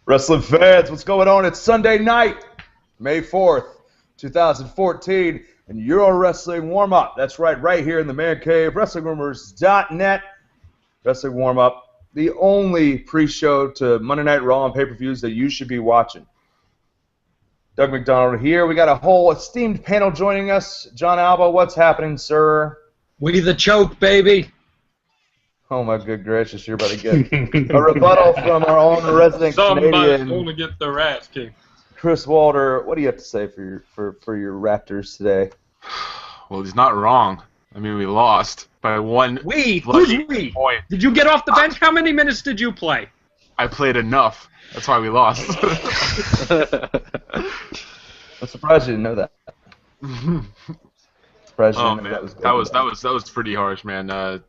Wrestling fans, what's going on? It's Sunday night, May 4th, 2014, and you're a wrestling warm-up. That's right here in the man cave, WrestlingRumors.net. Wrestling warm-up, the only pre-show to Monday Night Raw and pay-per-views that you should be watching. Doug McDonald here. We got a whole esteemed panel joining us. John Alba, what's happening, sir? We the choke, baby. Oh my good gracious, you're about to get a rebuttal from our own resident Canadian. Somebody's going to get their ass kicked. Chris Walter, what do you have to say for your Raptors today? Well, he's not wrong. I mean, we lost by one. Who's we? Point. Did you get off the bench? How many minutes did you play? I played enough. That's why we lost. I'm surprised you didn't know that. Surprised you didn't know that was pretty harsh, man.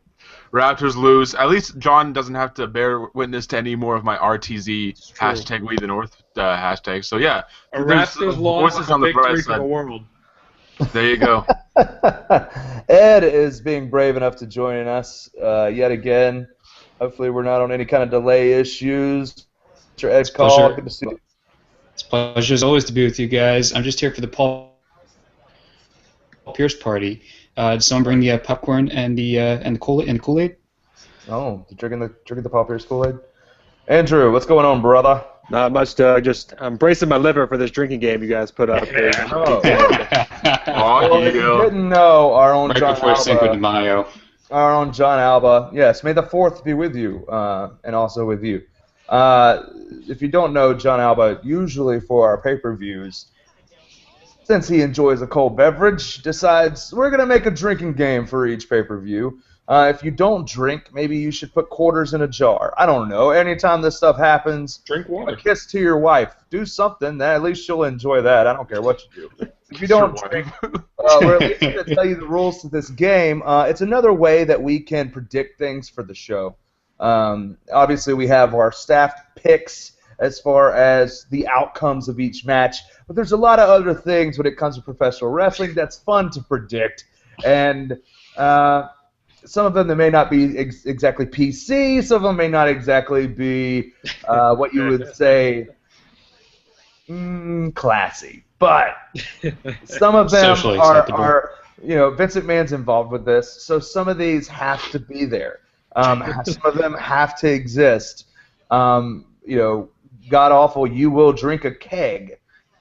Raptors lose. At least John doesn't have to bear witness to any more of my RTZ hashtag We the North hashtag. So yeah, a Raptors loss is a victory for the world. There you go. Ed is being brave enough to join us yet again. Hopefully we're not on any kind of delay issues. Mr. Ed Call, good to see you. It's a pleasure as always to be with you guys. I'm just here for the Paul Pierce party. Did someone bring the popcorn and the Kool-Aid? Oh, drinking the Paul Pierce Kool-Aid. Andrew, what's going on, brother? Not much, Doug. I'm bracing my liver for this drinking game you guys put up. Yeah. Well, if you didn't know, our own John Alba. Our own John Alba. Yes, may the 4th be with you, and also with you. If you don't know, John Alba, usually for our pay-per-views, since he enjoys a cold beverage, decides we're going to make a drinking game for each pay-per-view. If you don't drink, maybe you should put quarters in a jar. I don't know. Anytime this stuff happens, drink water. A kiss to your wife. Do something that at least she'll enjoy that. I don't care what you do. If you don't drink, we're at least going to tell you the rules to this game. It's another way that we can predict things for the show. Obviously, we have our staff picks as far as the outcomes of each match, but there's a lot of other things when it comes to professional wrestling that's fun to predict, and some of them that may not be exactly PC, some of them may not exactly be what you would say classy, but some of them are Vince McMahon's involved with this, so some of these have to be there. Some of them have to exist. God awful, you will drink a keg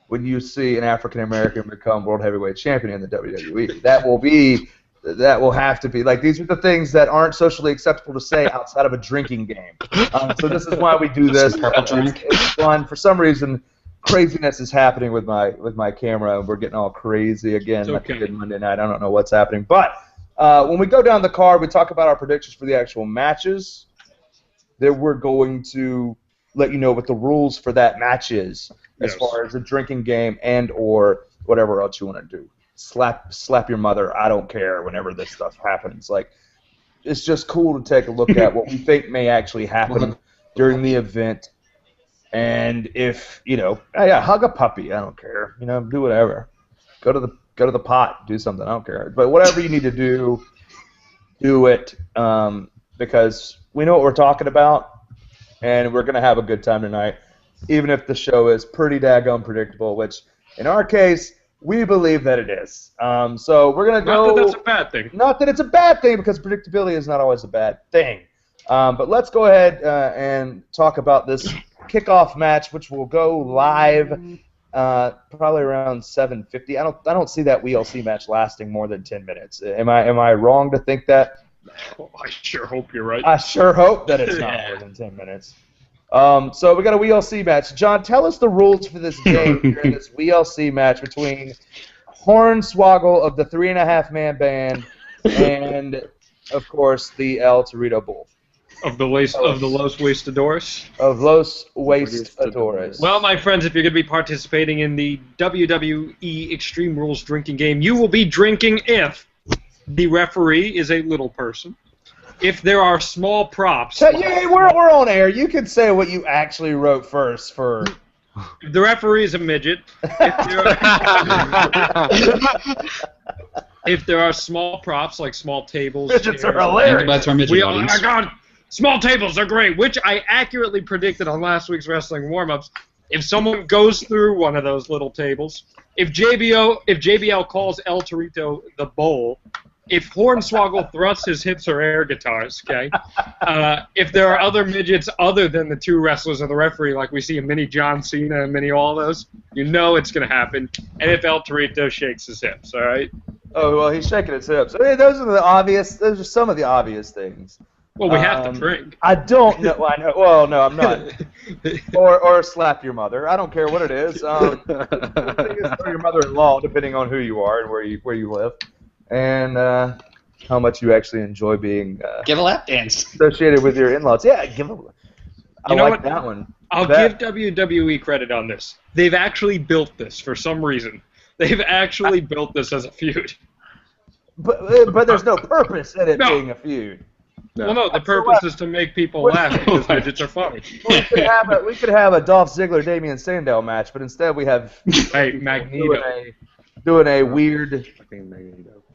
when you see an African American become World Heavyweight Champion in the WWE. That will have to be. Like, these are the things that aren't socially acceptable to say outside of a drinking game. So this is why we do this. It's fun. For some reason, craziness is happening with my camera. We're getting all crazy again like we did Monday night. I don't know what's happening. But when we go down the card, we talk about our predictions for the actual matches. Then we're going to let you know what the rules for that match is, as far as a drinking game and or whatever else you want to do. Slap your mother, I don't care, whenever this stuff happens. Like, it's just cool to take a look at what we think may actually happen during the event. And if, hug a puppy, I don't care. Do whatever. Go to the pot, do something, I don't care. But whatever you need to do it, because we know what we're talking about. And we're going to have a good time tonight, even if the show is pretty daggone predictable, which, in our case, we believe that it is. So we're going to go... Not that that's a bad thing. Not that it's a bad thing, because predictability is not always a bad thing. But let's go ahead and talk about this kickoff match, which will go live probably around 7:50. I don't see that WLC match lasting more than 10 minutes. Am I wrong to think that? Oh, I sure hope you're right. I sure hope that it's not more than 10 minutes. So we got a WLC match. John, tell us the rules for this game during this WLC match between Hornswoggle of the 3.5-Man Band and, of course, the El Torito Bull. Of the Los Waistadores? Of Los Waistadores. Well, my friends, if you're going to be participating in the WWE Extreme Rules drinking game, you will be drinking if the referee is a little person, if there are small props... Yeah, we're on air. You can say what you actually wrote first for... The referee is a midget. If there are small props, like small tables... Midgets are hilarious. That's our midget audience. Oh, my God! Small tables are great, which I accurately predicted on last week's wrestling warm-ups. If someone goes through one of those little tables, if JBL calls El Torito the Bowl, if Hornswoggle thrusts his hips or air guitars, okay, if there are other midgets other than the two wrestlers or the referee, like we see a mini John Cena and mini all those, you know it's going to happen. And if El Torito shakes his hips, all right? Oh, well, he's shaking his hips. I mean, those are some of the obvious things. Well, we have to drink. I don't know. Well, I know. Well, no, I'm not. or slap your mother. I don't care what it is. Or your mother-in-law, depending on who you are and where you live, and how much you actually enjoy being give a lap dance associated with your in-laws. Yeah, give a. I like that one. I'll give WWE credit on this. They've actually built this for some reason. They've actually built this as a feud. But there's no purpose in it being a feud. No. Well, no, the purpose is to make people laugh because midgets are funny. We could have a Dolph Ziggler, Damian Sandow match, but instead we have Magneto doing a weird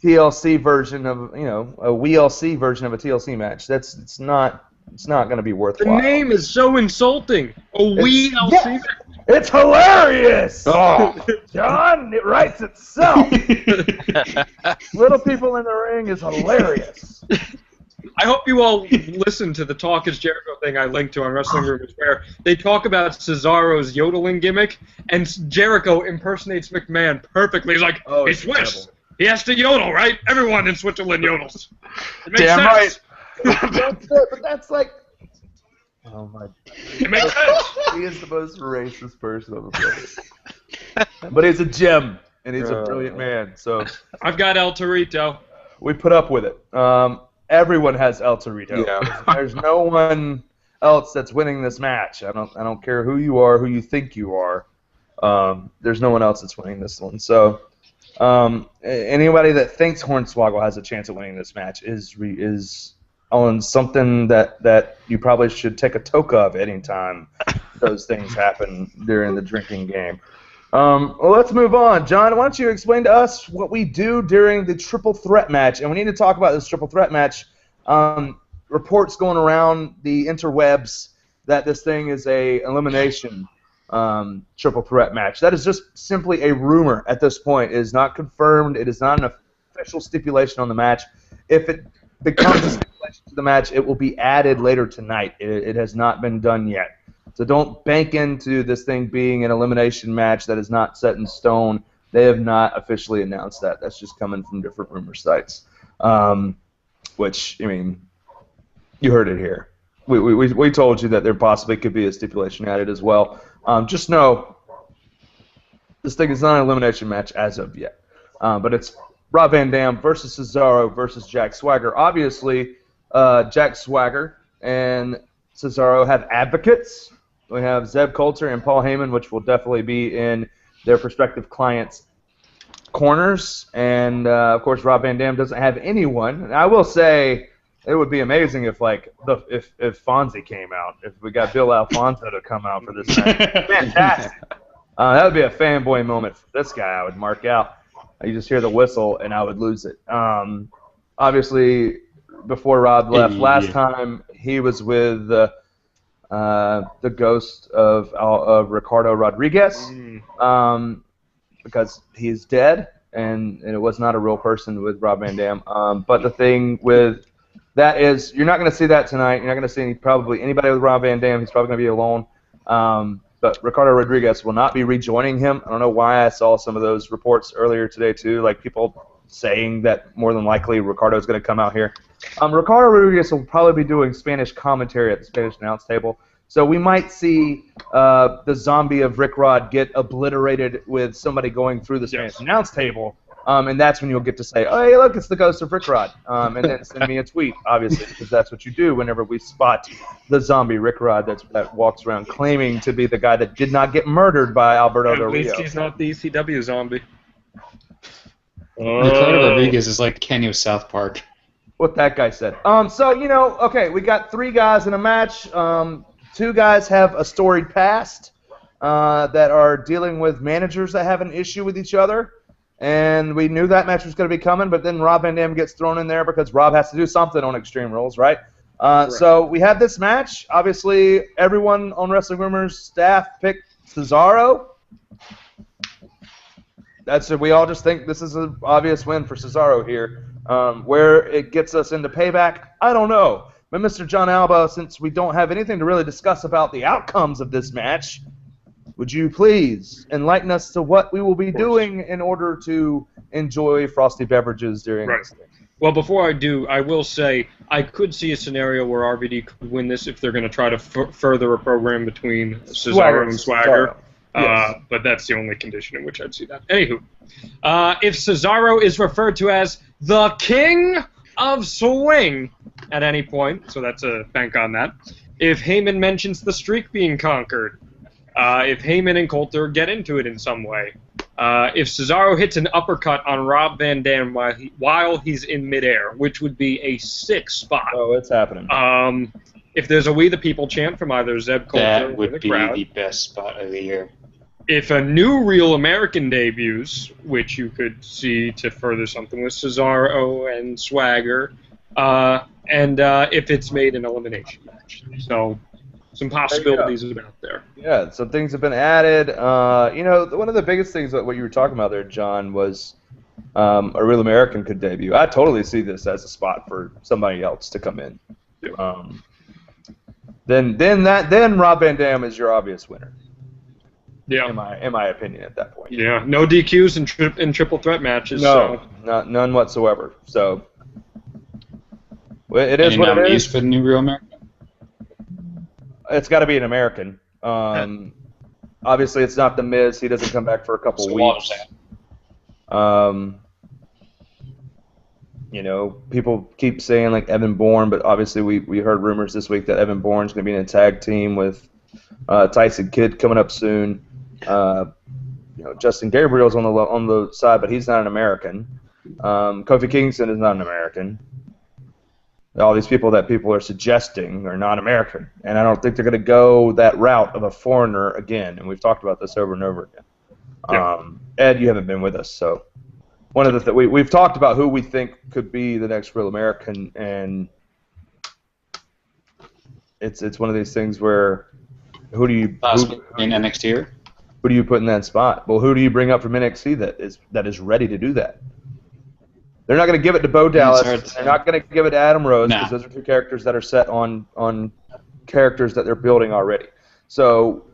TLC version of a WLC version of a TLC match. It's not going to be worthwhile. The name is so insulting. WLC. Yeah, it's hilarious. Oh, John, it writes itself. Little people in the ring is hilarious. I hope you all listen to the Talk is Jericho thing I linked to on Wrestling Rumors, where they talk about Cesaro's yodeling gimmick, and Jericho impersonates McMahon perfectly. He's like, he's Swiss. Terrible. He has to yodel, right? Everyone in Switzerland yodels. It makes sense. Right. But that's like... Oh, my... It makes sense. He is the most racist person on the planet. But he's a gem, and he's a brilliant man, so... I've got El Torito. We put up with it. Everyone has El Torito. Yeah. There's no one else that's winning this match. I don't care who you are, who you think you are. There's no one else that's winning this one. So anybody that thinks Hornswoggle has a chance at winning this match is on something that you probably should take a toke of anytime those things happen during the drinking game. Well, let's move on. John, why don't you explain to us what we do during the triple threat match? And we need to talk about this triple threat match. Reports going around the interwebs that this thing is a elimination triple threat match. That is just simply a rumor at this point. It is not confirmed. It is not an official stipulation on the match. If it becomes a stipulation to the match, it will be added later tonight. It has not been done yet. So don't bank into this thing being an elimination match that is not set in stone. They have not officially announced that. That's just coming from different rumor sites. Which, I mean, you heard it here. We told you that there possibly could be a stipulation added as well. Just know this thing is not an elimination match as of yet. But it's Rob Van Dam versus Cesaro versus Jack Swagger. Obviously, Jack Swagger and Cesaro have advocates. We have Zeb Coulter and Paul Heyman, which will definitely be in their respective clients' corners. And, of course, Rob Van Dam doesn't have anyone. And I will say it would be amazing if Fonzie came out, if we got Bill Alfonso to come out for this match. Fantastic. That would be a fanboy moment for this guy I would mark out. You just hear the whistle, and I would lose it. Obviously, before Rob left last time, he was with the ghost of Ricardo Rodriguez, because he's dead, and it was not a real person with Rob Van Dam. But the thing with that is, you're not going to see that tonight. You're not going to see probably anybody with Rob Van Dam. He's probably going to be alone. But Ricardo Rodriguez will not be rejoining him. I don't know why I saw some of those reports earlier today, too, like people saying that more than likely Ricardo's going to come out here. Ricardo Rodriguez will probably be doing Spanish commentary at the Spanish announce table. So we might see the zombie of Rick Rod get obliterated with somebody going through the Spanish announce table. And that's when you'll get to say, oh, hey, look, it's the ghost of Rick Rod. And then send me a tweet, obviously, because that's what you do whenever we spot the zombie Rick Rod that walks around claiming to be the guy that did not get murdered by Alberto Del Rio. At least he's not the ECW zombie. Ricardo Rodriguez is like Kenny of South Park. What that guy said. So, okay, we got 3 guys in a match. 2 guys have a storied past that are dealing with managers that have an issue with each other. And we knew that match was going to be coming, but then Rob Van Dam gets thrown in there because Rob has to do something on Extreme Rules, right? So we had this match. Obviously, everyone on Wrestling Rumors staff picked Cesaro. We all just think this is an obvious win for Cesaro here. Where it gets us into Payback, I don't know. But Mr. John Alba, since we don't have anything to really discuss about the outcomes of this match, would you please enlighten us to what we will be doing in order to enjoy frosty beverages during this thing? Well, before I do, I will say I could see a scenario where RVD could win this if they're going to try to further a program between Cesaro and Swagger. Yes. But that's the only condition in which I'd see that. Anywho, if Cesaro is referred to as the King of Swing at any point, so that's a bank on that. If Heyman mentions the streak being conquered, if Heyman and Coulter get into it in some way, if Cesaro hits an uppercut on Rob Van Dam while he's in midair, which would be a sick spot. Oh, it's happening. If there's a We the People chant from either Zeb Coulter That or would the be crowd. the best spot of the year. If a new Real American debuts, which you could see to further something with Cesaro and Swagger, and if it's made an elimination match. So some possibilities about there. Yeah, some things have been added. One of the biggest things that what you were talking about there, John, was a Real American could debut. I totally see this as a spot for somebody else to come in. Then Rob Van Dam is your obvious winner. Yeah. In my opinion, at that point. Yeah. No DQs in triple threat matches. No, so. none whatsoever. So it is Any what it nominees is. for the new Real American? It's got to be an American. Obviously, it's not The Miz. He doesn't come back for a couple weeks. People keep saying like Evan Bourne, but obviously we heard rumors this week that Evan Bourne's going to be in a tag team with Tyson Kidd coming up soon. Justin Gabriel's on the side, but he's not an American. Kofi Kingston is not an American. All these people that people are suggesting are not American, and I don't think they're going to go that route of a foreigner again. And we've talked about this over and over again. Yeah. Ed, you haven't been with us, so one of the we've talked about who we think could be the next Real American, and it's one of these things where who do you in NXT here? Who do you put in that spot? Well, who do you bring up from NXT that is ready to do that? They're not going to give it to Bo Dallas. They're not going to give it to Adam Rose because those are two characters that are set on characters that they're building already. So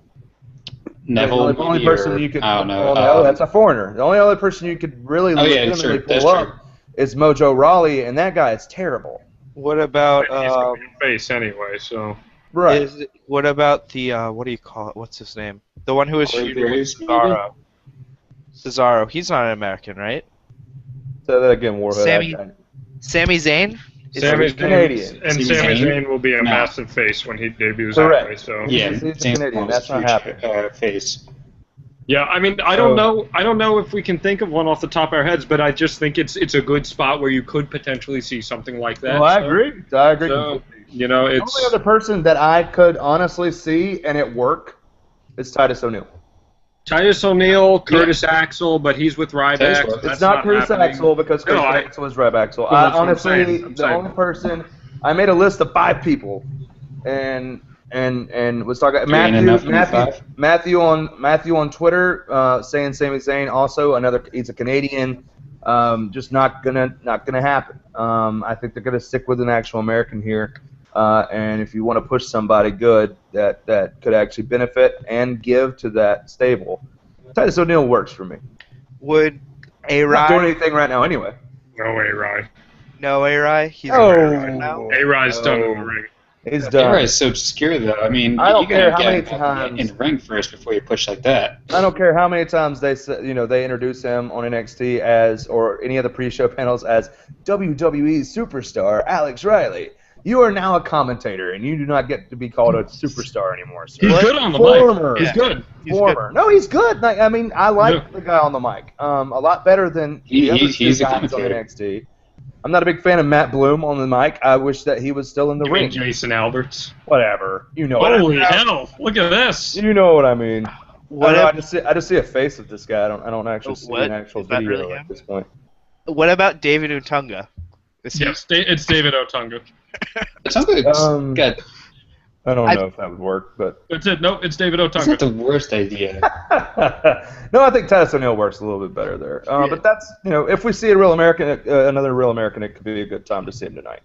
Neville, the only person you could I don't know. no, that's a foreigner. The only other person you could really legitimately pull up is Mojo Rawley, and that guy is terrible. What about He's going to be face anyway, so. Right. What about the what do you call it? What's his name? The one who was shooting with Cesaro. Cesaro. He's not an American, right? Say that again, Warhead. Sami Zayn? Sami Canadian. And Sami Zayn will be a massive face when he debuts Correct. anyway. So. Yeah, He's Canadian. That's not happening. Face. Yeah, I mean, I don't know if we can think of one off the top of our heads, but I just think it's a good spot where you could potentially see something like that. Well, I agree. I agree. So, It's the only other person that I could honestly see and it work is Titus O'Neil. Titus O'Neil, Curtis Axel, but he's with Ryback. So It's not Curtis Axel because Curtis Axel is Ryback. So honestly, the only person I made a list of 5 people, and was talking Matthew on Twitter saying Sami Zayn also he's a Canadian. Just not gonna happen. I think they're gonna stick with an actual American here. And if you want to push somebody good that could actually benefit and give to that stable, Titus O'Neil works for me. Would A-Rye... Not doing anything right now anyway. No A-Rye. No A-Rye? He's right now? A-Rye's done in the ring. He's done. A-Rye's so obscure, though. I mean, I don't you gotta care how many get times in the ring first before you push like that. I don't care how many times they introduce him on NXT or any other pre-show panels as WWE superstar Alex Riley. You are now a commentator, and you do not get to be called a superstar anymore, sir. He's good on the mic. He's good. Former. No, he's good. I mean, I like the guy on the mic. A lot better than the other two guys on NXT. I'm not a big fan of Matt Bloom on the mic. I wish that he was still in the ring. Jason Alberts. Whatever. You know. Holy hell! Look at this. You know what I mean. I just see a face of this guy. I don't actually see an actual video at this point. What about David Utunga? Yes, it's David Otunga. It sounds like good. I don't know if that would work, but That's it. Nope, it's David It's not Otunga. the worst idea. no, I think Titus O'Neil works a little bit better there. But that's if we see a real American, another real American, it could be a good time to see him tonight.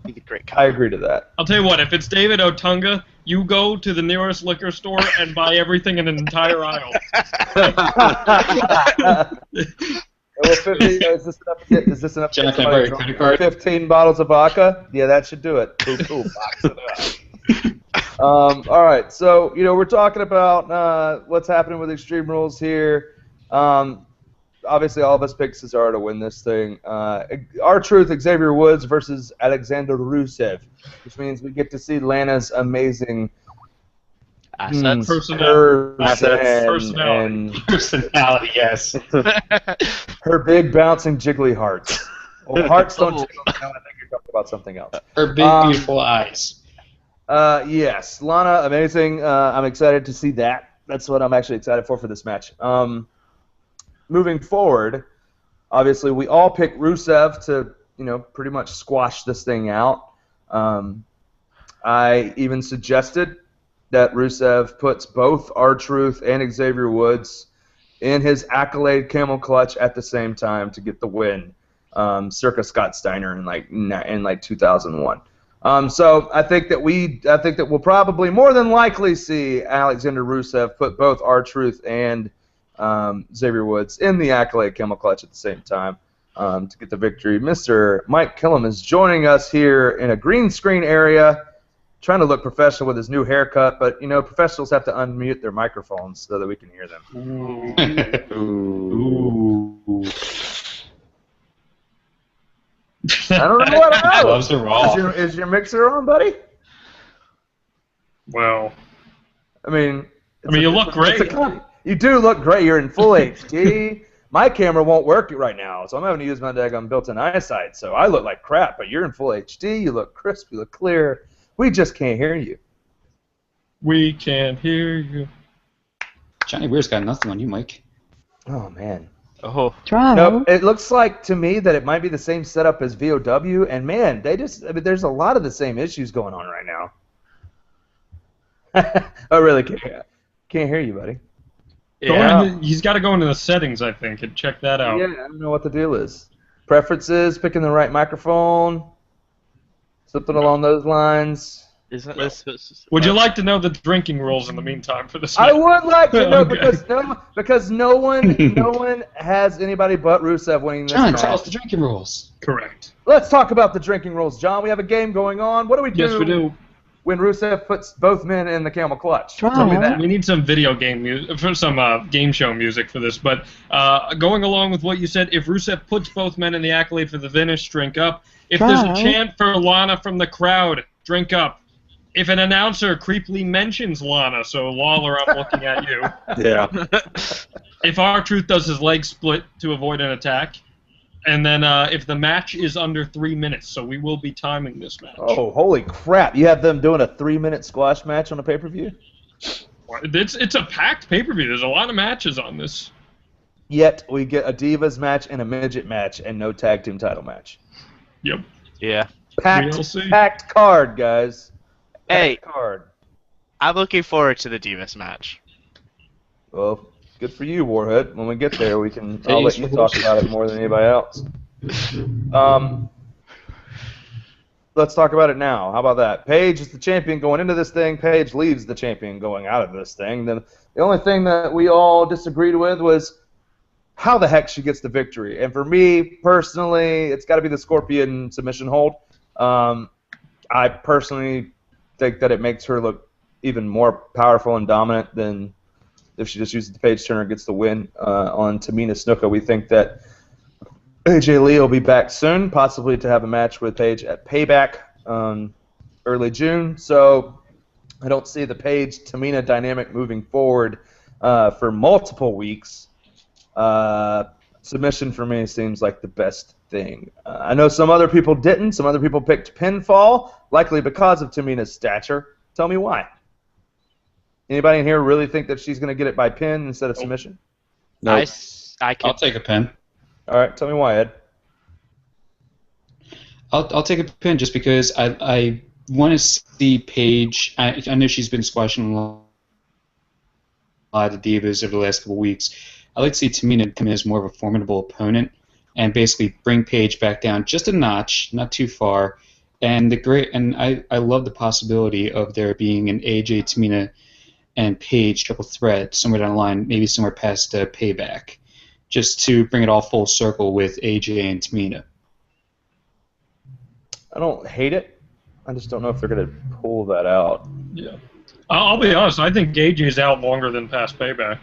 He's a great I agree to that. I'll tell you what, if it's David Otunga, you go to the nearest liquor store and buy everything in an entire aisle. Well, 50, is this enough to John, get can I borrow somebody your drunk? credit card? 15 bottles of vodka? Yeah, that should do it. Boom, boom, box it up. All right, so we're talking about what's happening with Extreme Rules here. Obviously, all of us picked Cesaro to win this thing. R-Truth, Xavier Woods versus Alexander Rusev, which means we get to see Lana's amazing Assets. Personality, yes. her big bouncing jiggly hearts. Well, hearts don't jiggle. Now I think you're talking about something else. Her big, beautiful eyes. Yes, Lana, amazing. I'm excited to see that. That's what I'm actually excited for this match. Moving forward, obviously we all picked Rusev to pretty much squash this thing out. I even suggested that Rusev puts both R-Truth and Xavier Woods in his Accolade Camel Clutch at the same time to get the win, circa Scott Steiner in like 2001. So I think that we'll probably more than likely see Alexander Rusev put both R-Truth and Xavier Woods in the Accolade Camel Clutch at the same time to get the victory. Mr. Mike Killam is joining us here in a green screen area, trying to look professional with his new haircut, but professionals have to unmute their microphones so that we can hear them. Ooh. I don't know what I know. Gloves are raw. Is your mixer on, buddy? Well, I mean, you look great. You do look great. You're in full HD. My camera won't work right now, so I'm having to use my daggone built-in eyesight. So I look like crap, but you're in full HD. You look crisp. You look clear. We just can't hear you. We can't hear you. Johnny Weir's got nothing on you, Mike. Oh, man. Oh. No, it looks like to me that it might be the same setup as VOW, and man, there's a lot of the same issues going on right now. I really can't hear you, buddy. Yeah. He's got to go into the settings, I think, and check that out. Yeah, I don't know what the deal is. Preferences, picking the right microphone, something along those lines. Isn't this? Would you like to know the drinking rules in the meantime for this match? I would like to know Okay. because no one has anybody but Rusev winning this John, match. tell us the drinking rules. Correct. Let's talk about the drinking rules, John. We have a game going on. What do we do? Yes, we do. When Rusev puts both men in the camel clutch? Tell me that. We need some video game music, for some game show music for this. But going along with what you said, if Rusev puts both men in the Accolade for the finish, drink up. If there's a chant for Lana from the crowd, drink up. If an announcer creepily mentions Lana, so Lawler, I'm looking at you. Yeah. If R-Truth does his leg split to avoid an attack. And then if the match is under 3 minutes, so we will be timing this match. Oh, holy crap. You have them doing a 3-minute squash match on a pay-per-view? It's a packed pay-per-view. There's a lot of matches on this. Yet we get a Divas match and a Midget match and no tag team title match. Yep. Yeah. Packed card, guys. Hey, Card. I'm looking forward to the Divas match. Well, good for you, Warhead. When we get there, I'll let you talk about it more than anybody else. Let's talk about it now. How about that? Paige is the champion going into this thing. Paige leaves the champion going out of this thing. Then the only thing that we all disagreed with was how the heck she gets the victory. And for me, personally, it's got to be the Scorpion submission hold. I personally think that it makes her look even more powerful and dominant than if she just uses the Paige Turner, gets the win on Tamina Snuka. We think that AJ Lee will be back soon, possibly to have a match with Paige at Payback early June. So I don't see the Paige-Tamina dynamic moving forward for multiple weeks. Submission for me seems like the best thing. I know some other people didn't. Some other people picked pinfall, likely because of Tamina's stature. Tell me why. Anybody in here really think that she's going to get it by pin instead of submission? No. I can. I'll take a pin. All right, tell me why, Ed. I'll take a pin just because I want to see Paige. I know she's been squashing a lot of divas over the last couple weeks. I'd like to see Tamina come in as more of a formidable opponent and basically bring Paige back down just a notch, not too far. And I love the possibility of there being an AJ, Tamina, and Paige triple threat somewhere down the line, maybe somewhere past Payback, just to bring it all full circle with AJ and Tamina. I don't hate it. I just don't know if they're going to pull that out. Yeah. I'll be honest. I think AJ's out longer than past Payback.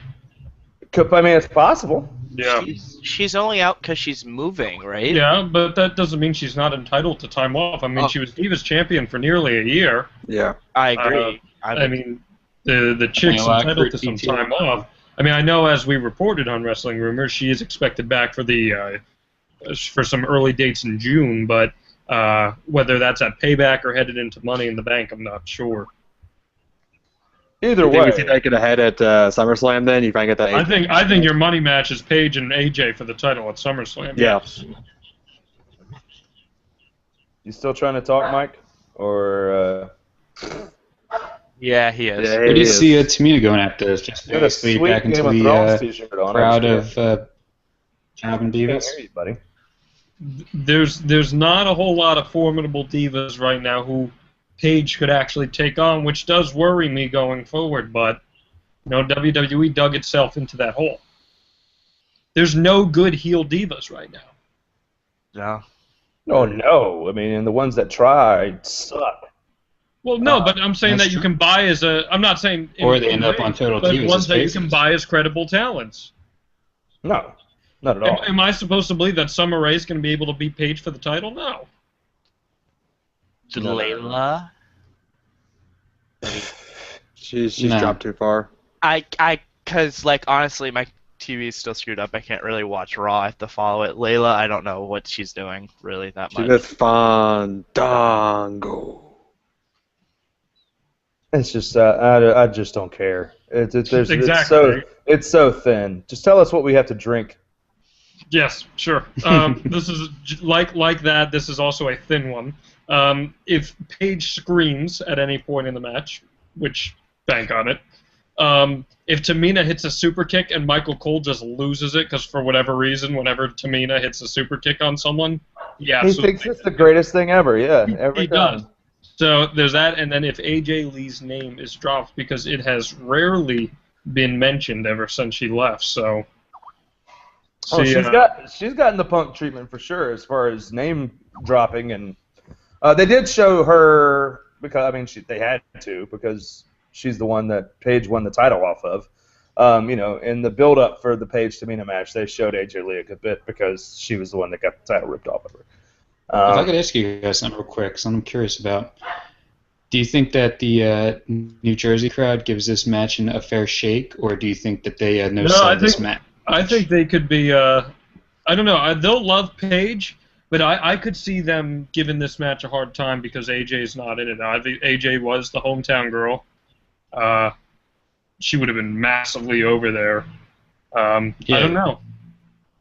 I mean, it's possible. Yeah. She's only out because she's moving, right? Yeah, but that doesn't mean she's not entitled to time off. I mean, she was Divas champion for nearly a year. Yeah. I agree. I mean, the chick's entitled to some time off. I mean, I know as we reported on Wrestling Rumors, she is expected back for for some early dates in June, but whether that's at Payback or headed into Money in the Bank, I'm not sure. Either You think way, we see that get ahead at SummerSlam then? You find get that? I think your money match is Paige and AJ for the title at SummerSlam. Yeah. Yes. you still trying to talk, Mike? Or Yeah, he is. Yeah, Where do you see Tamina going after this? Just you got a basically sweet back into Game of Thrones the t-shirt on. crowd I'm of job and sure. divas? Can't hear you, buddy. There's not a whole lot of formidable divas right now who Paige could actually take on, which does worry me going forward. But WWE dug itself into that hole. There's no good heel divas right now. No. Oh no! I mean, and the ones that tried suck. Well, no, but I'm saying That's that you true. can buy as a. I'm not saying. Or they end up on Total but Divas ones as that you faces. can buy as credible talents. No, not at all. Am I supposed to believe that Summer Rae's going to be able to beat Paige for the title? No. Layla? She's No. dropped too far. Cause like honestly, my TV is still screwed up. I can't really watch Raw. I have to follow it. Layla, I don't know what she's doing really that She's much. with Fandango. It's just I just don't care. Exactly. It's so thin. Just tell us what we have to drink. Yes, sure. This is like that. This is also a thin one. If Paige screams at any point in the match, which bank on it. If Tamina hits a super kick and Michael Cole just loses it because for whatever reason, whenever Tamina hits a super kick on someone, He thinks it's the greatest thing ever. Yeah, every he time. does. So there's that, and then if AJ Lee's name is dropped because it has rarely been mentioned ever since she left. So. Oh, See, she's gotten the Punk treatment for sure as far as name dropping, and they did show her because they had to because she's the one that Paige won the title off of. In the build-up for the Paige Tamina match, they showed AJ Lee a good bit because she was the one that got the title ripped off of her. If I could ask you guys something real quick, something I'm curious about. Do you think that the New Jersey crowd gives this match a fair shake, or do you think that they no-sell this match? I think they could be. I don't know. They'll love Paige, but I could see them giving this match a hard time because AJ's not in it. AJ was the hometown girl. She would have been massively over there. Yeah.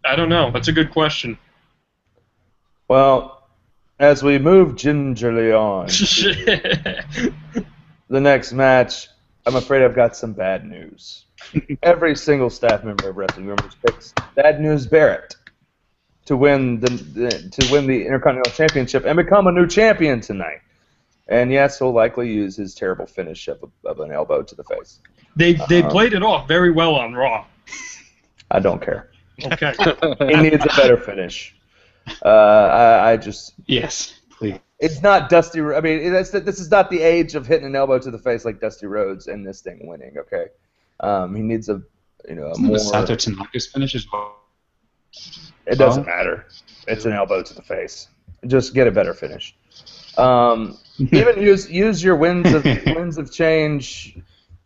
I don't know. That's a good question. Well, as we move gingerly on to the next match, I'm afraid I've got some bad news. Every single staff member of Wrestling Rumors picks Bad News Barrett to win the Intercontinental Championship and become a new champion tonight. And yes, he'll likely use his terrible finish of an elbow to the face. They played it off very well on Raw. I don't care. Okay. He needs a better finish. I just. Yes, please. It's not Dusty. I mean, this is not the age of hitting an elbow to the face like Dusty Rhodes and this thing winning. Okay. He needs a more. Sato Tanaka's finish as well. It doesn't matter. It's an elbow to the face. Just get a better finish. Even use your winds of change,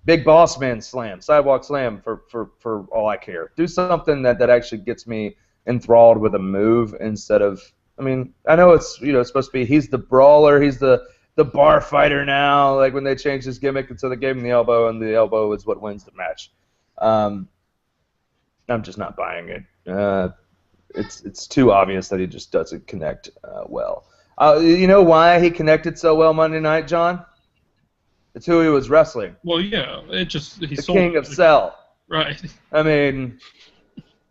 big boss man slam, sidewalk slam for all I care. Do something that actually gets me enthralled with a move instead of. I mean, I know it's it's supposed to be he's the brawler, he's the bar fighter now. Like when they changed his gimmick, and so they gave him the elbow, and the elbow is what wins the match. I'm just not buying it. It's too obvious that he just doesn't connect well. You know why he connected so well Monday night, John? It's who he was wrestling. Well, yeah, he The sold King of Cell. Right. I mean,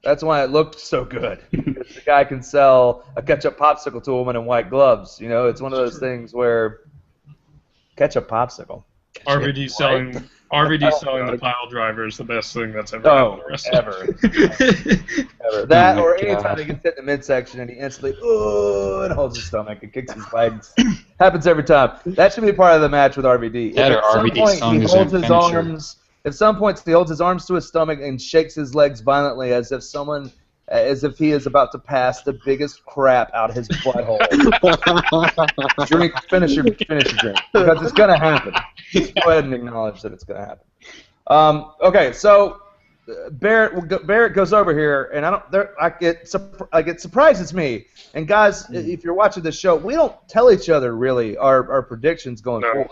that's why it looked so good. Because the guy can sell a ketchup popsicle to a woman in white gloves. You know, it's one of those things where ketchup popsicle. RVD selling the pile driver is the best thing that's ever happened to wrestling. Ever. That or anytime he gets hit in the midsection and he instantly and holds his stomach and kicks his legs. Happens every time. That should be part of the match with RVD. That If or at some RVD point song he is holds a his finisher. arms, at some points he holds his arms to his stomach and shakes his legs violently as if he is about to pass the biggest crap out his butthole. Finish your drink because it's gonna happen. Just go ahead and acknowledge that it's gonna happen. Okay, so Barrett goes over here, and it surprises me. And guys, if you're watching this show, we don't tell each other really our predictions going forward.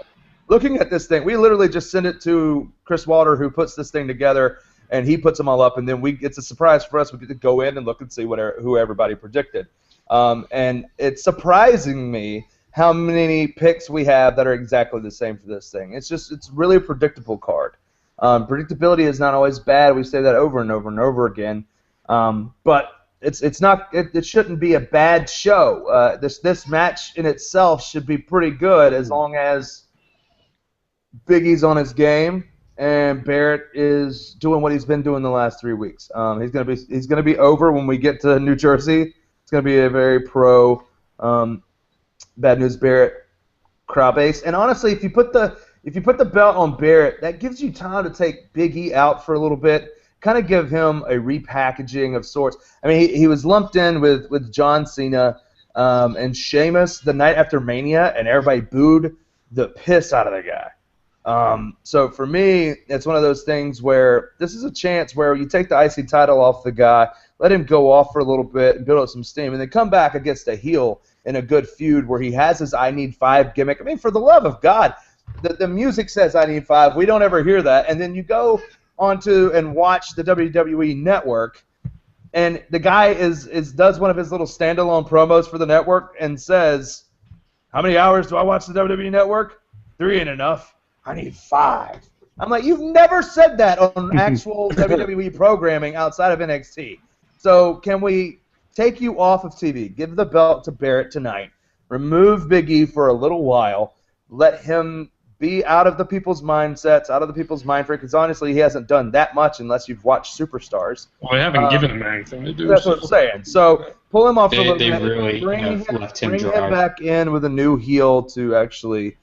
Looking at this thing, we literally just send it to Chris Walter, who puts this thing together. And he puts them all up, and then it's a surprise for us. We get to go in and look and see who everybody predicted. And it's surprising me how many picks we have that are exactly the same for this thing. It's really a predictable card. Predictability is not always bad. We say that over and over and over again. But it shouldn't be a bad show. This match in itself should be pretty good as long as Big E's on his game. And Barrett is doing what he's been doing the last 3 weeks. He's gonna be over when we get to New Jersey. It's gonna be a very pro Bad News Barrett crowd base. And honestly, if you put the belt on Barrett, that gives you time to take Big E out for a little bit, kind of give him a repackaging of sorts. I mean, he was lumped in with John Cena and Sheamus the night after Mania, and everybody booed the piss out of the guy. So for me, it's one of those things where this is a chance where you take the IC title off the guy, let him go off for a little bit and build up some steam, and then come back against a heel in a good feud where he has his I Need 5 gimmick. I mean, for the love of God, the music says I Need 5. We don't ever hear that. And then you go onto and watch the WWE Network, and the guy does one of his little standalone promos for the network and says, how many hours do I watch the WWE Network? 3 ain't enough. I need 5. I'm like, you've never said that on actual WWE programming outside of NXT. So can we take you off of TV, give the belt to Barrett tonight, remove Big E for a little while, let him be out of the people's mindsets, out of the people's mind frame, because honestly, he hasn't done that much unless you've watched Superstars. Well, they haven't given him anything to do. That's what I'm saying. So pull him off for a little bit. Really bring him dry. back in with a new heel to actually...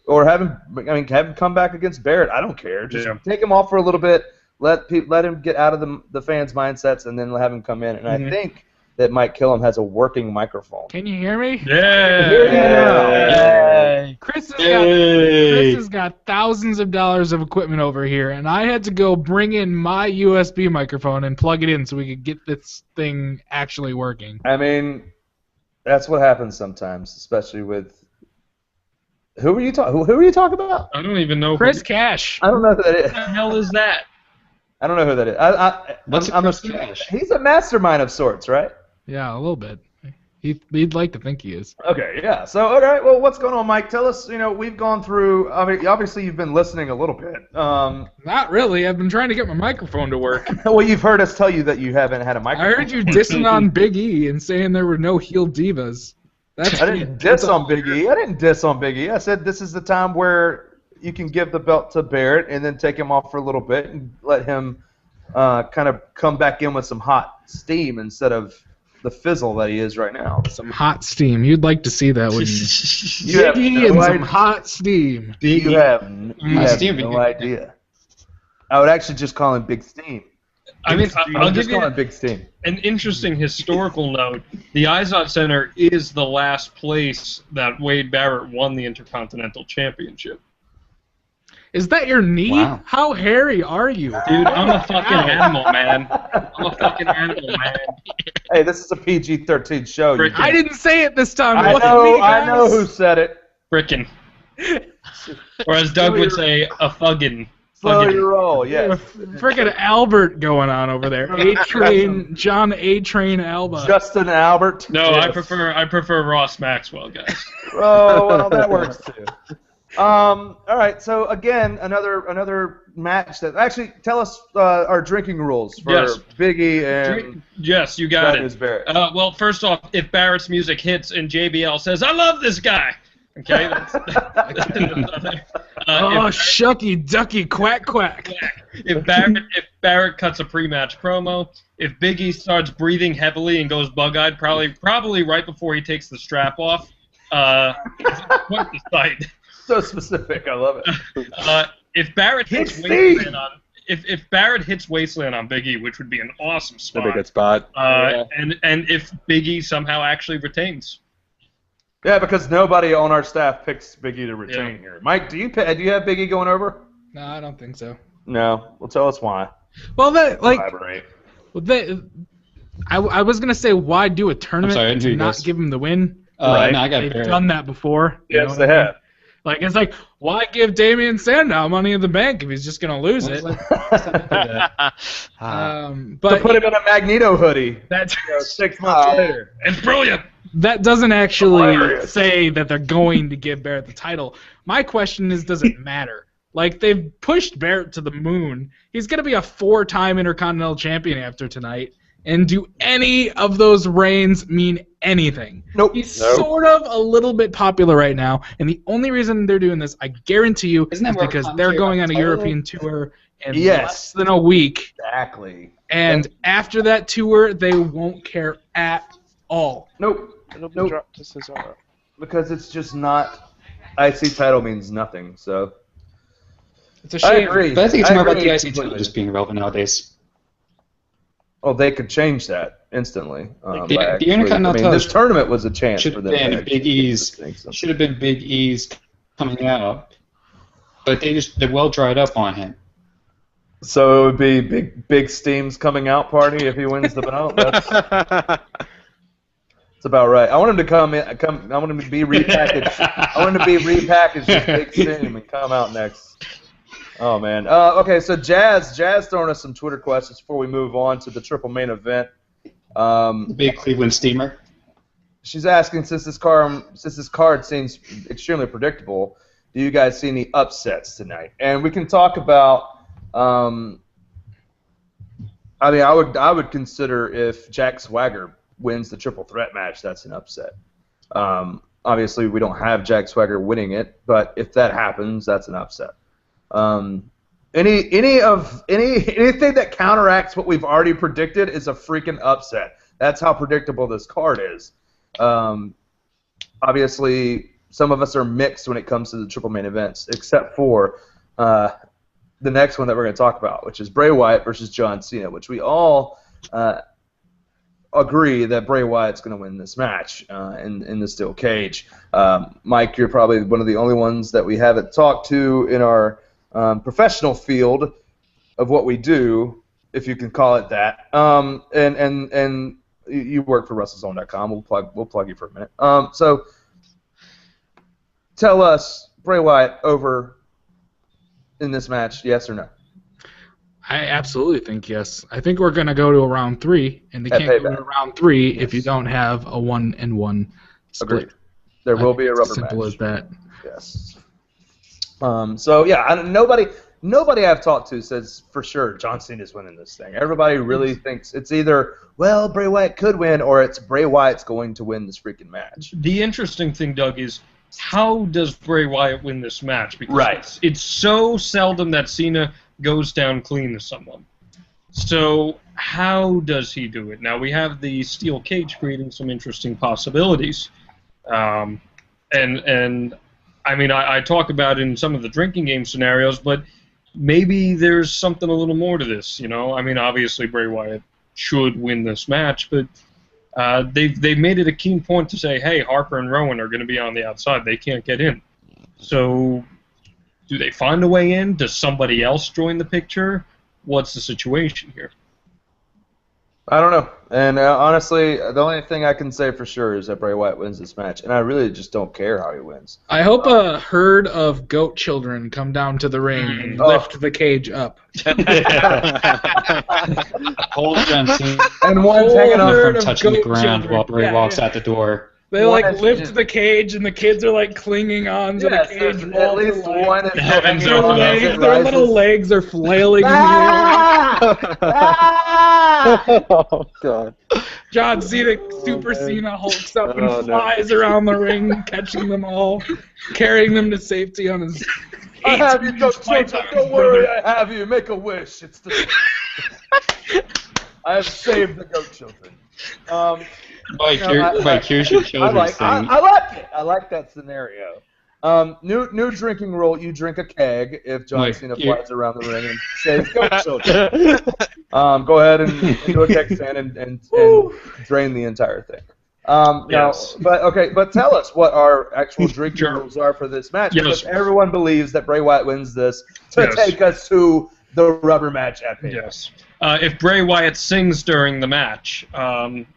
or have him come back against Barrett. I don't care. Just take him off for a little bit. Let him get out of the fans' mindsets, and then have him come in. And I think that Mike Killam has a working microphone. Can you hear me? Yeah. Chris has got thousands of dollars of equipment over here, and I had to go bring in my USB microphone and plug it in so we could get this thing actually working. I mean, that's what happens sometimes, especially with. Who are you talking about? I don't even know. Chris Cash. I don't know who that is. Who the hell is that? I don't know who that is. What's Chris Cash? He's a mastermind of sorts, right? Yeah, a little bit. He'd like to think he is. Okay, yeah. So, all right. Well, what's going on, Mike? Tell us. We've gone through. I mean, obviously, you've been listening a little bit. Not really. I've been trying to get my microphone to work. Well, you've heard us tell you that you haven't had a microphone. I heard you dissing on Big E and saying there were no heel divas. I didn't diss on Big E. I said this is the time where you can give the belt to Barrett and then take him off for a little bit and let him kind of come back in with some hot steam instead of the fizzle that he is right now. Some hot steam. You'd like to see that, wouldn't you? Big E and some hot steam. You have no idea. I would actually just call him Big Steam. I mean, I'll just give call you it Big Steam. An interesting historical note. The Izod Center is the last place that Wade Barrett won the Intercontinental Championship. Is that your knee? Wow. How hairy are you? Dude, I'm a fucking animal, man. I'm a fucking animal, man. Hey, this is a PG-13 show. I didn't say it this time. I know who said it. Frickin'. Or as Doug would say, a fuggin'. Slow your roll, yes. Freaking Albert going on over there. A-Train, John A-Train Alba. Justin Albert. No, Yes. I prefer Ross Maxwell, guys. Oh, well, that works too. All right, so again, another match that actually tell us our drinking rules for Biggie and yes, you got it. Barrett. Well, first off, if Barrett's music hits and JBL says, "I love this guy," okay. Shucky ducky quack quack. If Barrett cuts a pre-match promo, if Biggie starts breathing heavily and goes bug-eyed, probably right before he takes the strap off, it's quite the sight. So specific, I love it. If Barrett hits Wasteland on, if Barrett hits Wasteland on Big E, which would be an awesome spot. That'd be a good spot. And if Big E somehow actually retains. Yeah, because nobody on our staff picks Big E to retain here. Mike, do you have Big E going over? No, I don't think so. No. Well, tell us why. Well, Elaborate. I was gonna say, why do a tournament and not give him the win? Right. No, I got They've Barrett. done that before. Yes, they have. Like, it's like, why give Damian Sandow Money in the Bank if he's just going to lose it? But to put him in a Magneto hoodie. That's 6 months later. It's brilliant. That doesn't actually say that they're going to give Barrett the title. My question is, does it matter? Like, they've pushed Barrett to the moon. He's going to be a 4-time Intercontinental Champion after tonight. And do any of those reigns mean anything? Nope. He's sort of a little bit popular right now, and the only reason they're doing this, I guarantee you, is because they're going on a European tour in less than a week. Exactly. And after that tour, they won't care at all. Nope. It'll be dropped to Cesaro. Because it's just not. IC title means nothing, so. It's a shame. I agree. But I think it's more about the IC title just being irrelevant nowadays. Oh, they could change that instantly. The Intercontinental this tournament was a chance for them. Should have been Big E's coming out, but they're well dried up on him. So it would be big Steam's coming out party if he wins the belt. That's about right. I want him to come in. I want him to be repackaged. I want him to be repackaged as Big Steam and come out next. Oh, man. Okay, so Jazz throwing us some Twitter questions before we move on to the triple main event. Big Cleveland Steamer. She's asking, since this card seems extremely predictable, do you guys see any upsets tonight? And we can talk about. I would consider if Jack Swagger wins the triple threat match, that's an upset. Obviously, we don't have Jack Swagger winning it, but if that happens, that's an upset. Anything that counteracts what we've already predicted is a freaking upset. That's how predictable this card is. Obviously, some of us are mixed when it comes to the triple main events, except for the next one that we're going to talk about, which is Bray Wyatt versus John Cena, which we all agree that Bray Wyatt's going to win this match in the steel cage. Mike, you're probably one of the only ones that we haven't talked to in our professional field of what we do, if you can call it that. And you work for WrestleZone.com. We'll plug you for a minute. So tell us, Bray Wyatt over in this match, yes or no? I absolutely think yes. I think we're going to go to a round 3, and they can't go to a round 3 if you don't have a 1-1 split. Agreed. There will be a rubber match. Simple as that. Yes. So yeah, nobody I've talked to says for sure John Cena's winning this thing. Everybody really thinks it's either Bray Wyatt could win or it's Bray Wyatt's going to win this freaking match. The interesting thing, Doug, is how does Bray Wyatt win this match? Because it's so seldom that Cena goes down clean to someone. So how does he do it? Now we have the steel cage creating some interesting possibilities, and I mean I talk about it in some of the drinking game scenarios, but maybe there's something a little more to this. You know, I mean obviously Bray Wyatt should win this match, but they've made it a keen point to say, hey, Harper and Rowan are going to be on the outside; they can't get in. So do they find a way in? Does somebody else join the picture? What's the situation here? I don't know. And honestly, the only thing I can say for sure is that Bray Wyatt wins this match, and I really just don't care how he wins. I hope a herd of goat children come down to the ring and lift the cage up. Hold John Cena And one's hanging on herd from of touching the goat ground children. while Bray Yeah, walks yeah. out the door. They One like is- lift the cage, and the kids are like clinging on to Yes, the there's cage. at least one is Heavens hanging over on as Their it their little rises. legs are flailing in the air. Oh God. John Cena, Super Cena hulks up and Oh, no. flies around the ring, catching them all, carrying them to safety on his. I have you, goat children. Don't worry, I have you. Make a wish. It's the. I have saved the goat children. Mike, You know, Mike, here's your I children's like thing. I like it. I like that scenario. New drinking rule: you drink a keg if John Mike, Cena you- flies around the ring and saves goat children. Go ahead and do a keg stand and drain the entire thing. Yes. But tell us what our actual drinking Sure. rules are for this match, Yes. because everyone believes that Bray Wyatt wins this to Yes. take us to the rubber match at Payback. Yes. If Bray Wyatt sings during the match,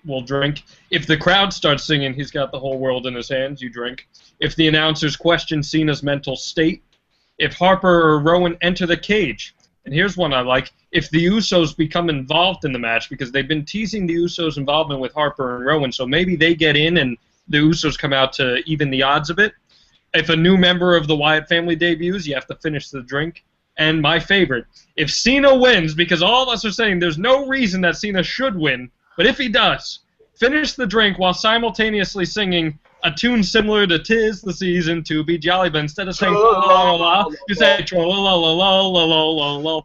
we'll drink. If the crowd starts singing, he's got the whole world in his hands, you drink. If the announcers question Cena's mental state, if Harper or Rowan enter the cage, and here's one I like, if the Usos become involved in the match, because they've been teasing the Usos' involvement with Harper and Rowan, so maybe they get in and the Usos come out to even the odds a bit. If a new member of the Wyatt family debuts, you have to finish the drink. And my favorite, if Cena wins, because all of us are saying there's no reason that Cena should win, but if he does, finish the drink while simultaneously singing a tune similar to "'Tis the Season to Be Jolly," but instead of saying la la la, you say la la la la la la la.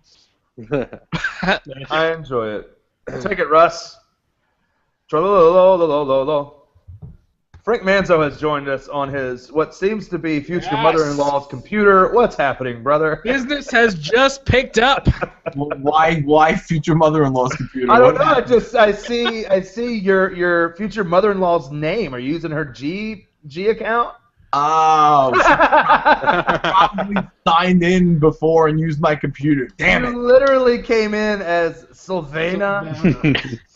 I enjoy it. Take it, Russ. Tra-la-la-la-la-la-la. Frank Manzo has joined us on his what seems to be future Yes. mother-in-law's computer. What's happening, brother? Business has just picked up. Why future mother-in-law's computer? I don't What know. happened? I see your future mother-in-law's name. Are you using her G account? Oh, she probably signed in before and used my computer. Damn it. You literally came in as Sylvana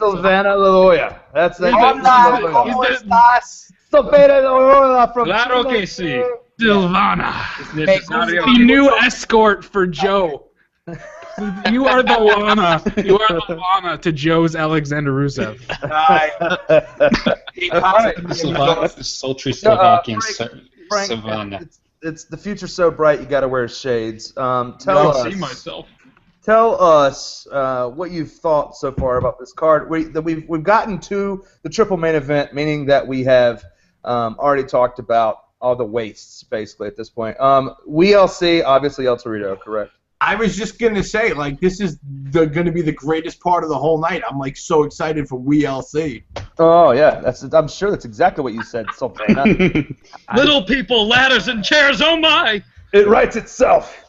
Laloya. That's that. Hola, he's ¿cómo the- estás? Sylvana Laloya from Claro Chile. que sí. Silvana, Es necesario the new escort for Joe. You are the Lana. You are the Lana to Joe's Alexander Rusev. He popped in The sultry No, Slovakian Frank, Savannah. it's the future's so bright you got to wear shades. Tell I'll us. see myself. Tell us what you've thought so far about this card. We've gotten to the triple main event, meaning that we have already talked about all the wastes basically at this point. WLC, obviously El Torito, correct? I was just gonna say, like, this is gonna be the greatest part of the whole night. I'm like so excited for WLC. Oh yeah, I'm sure that's exactly what you said, Sylvana. Little people, ladders, and chairs. Oh my! It writes itself.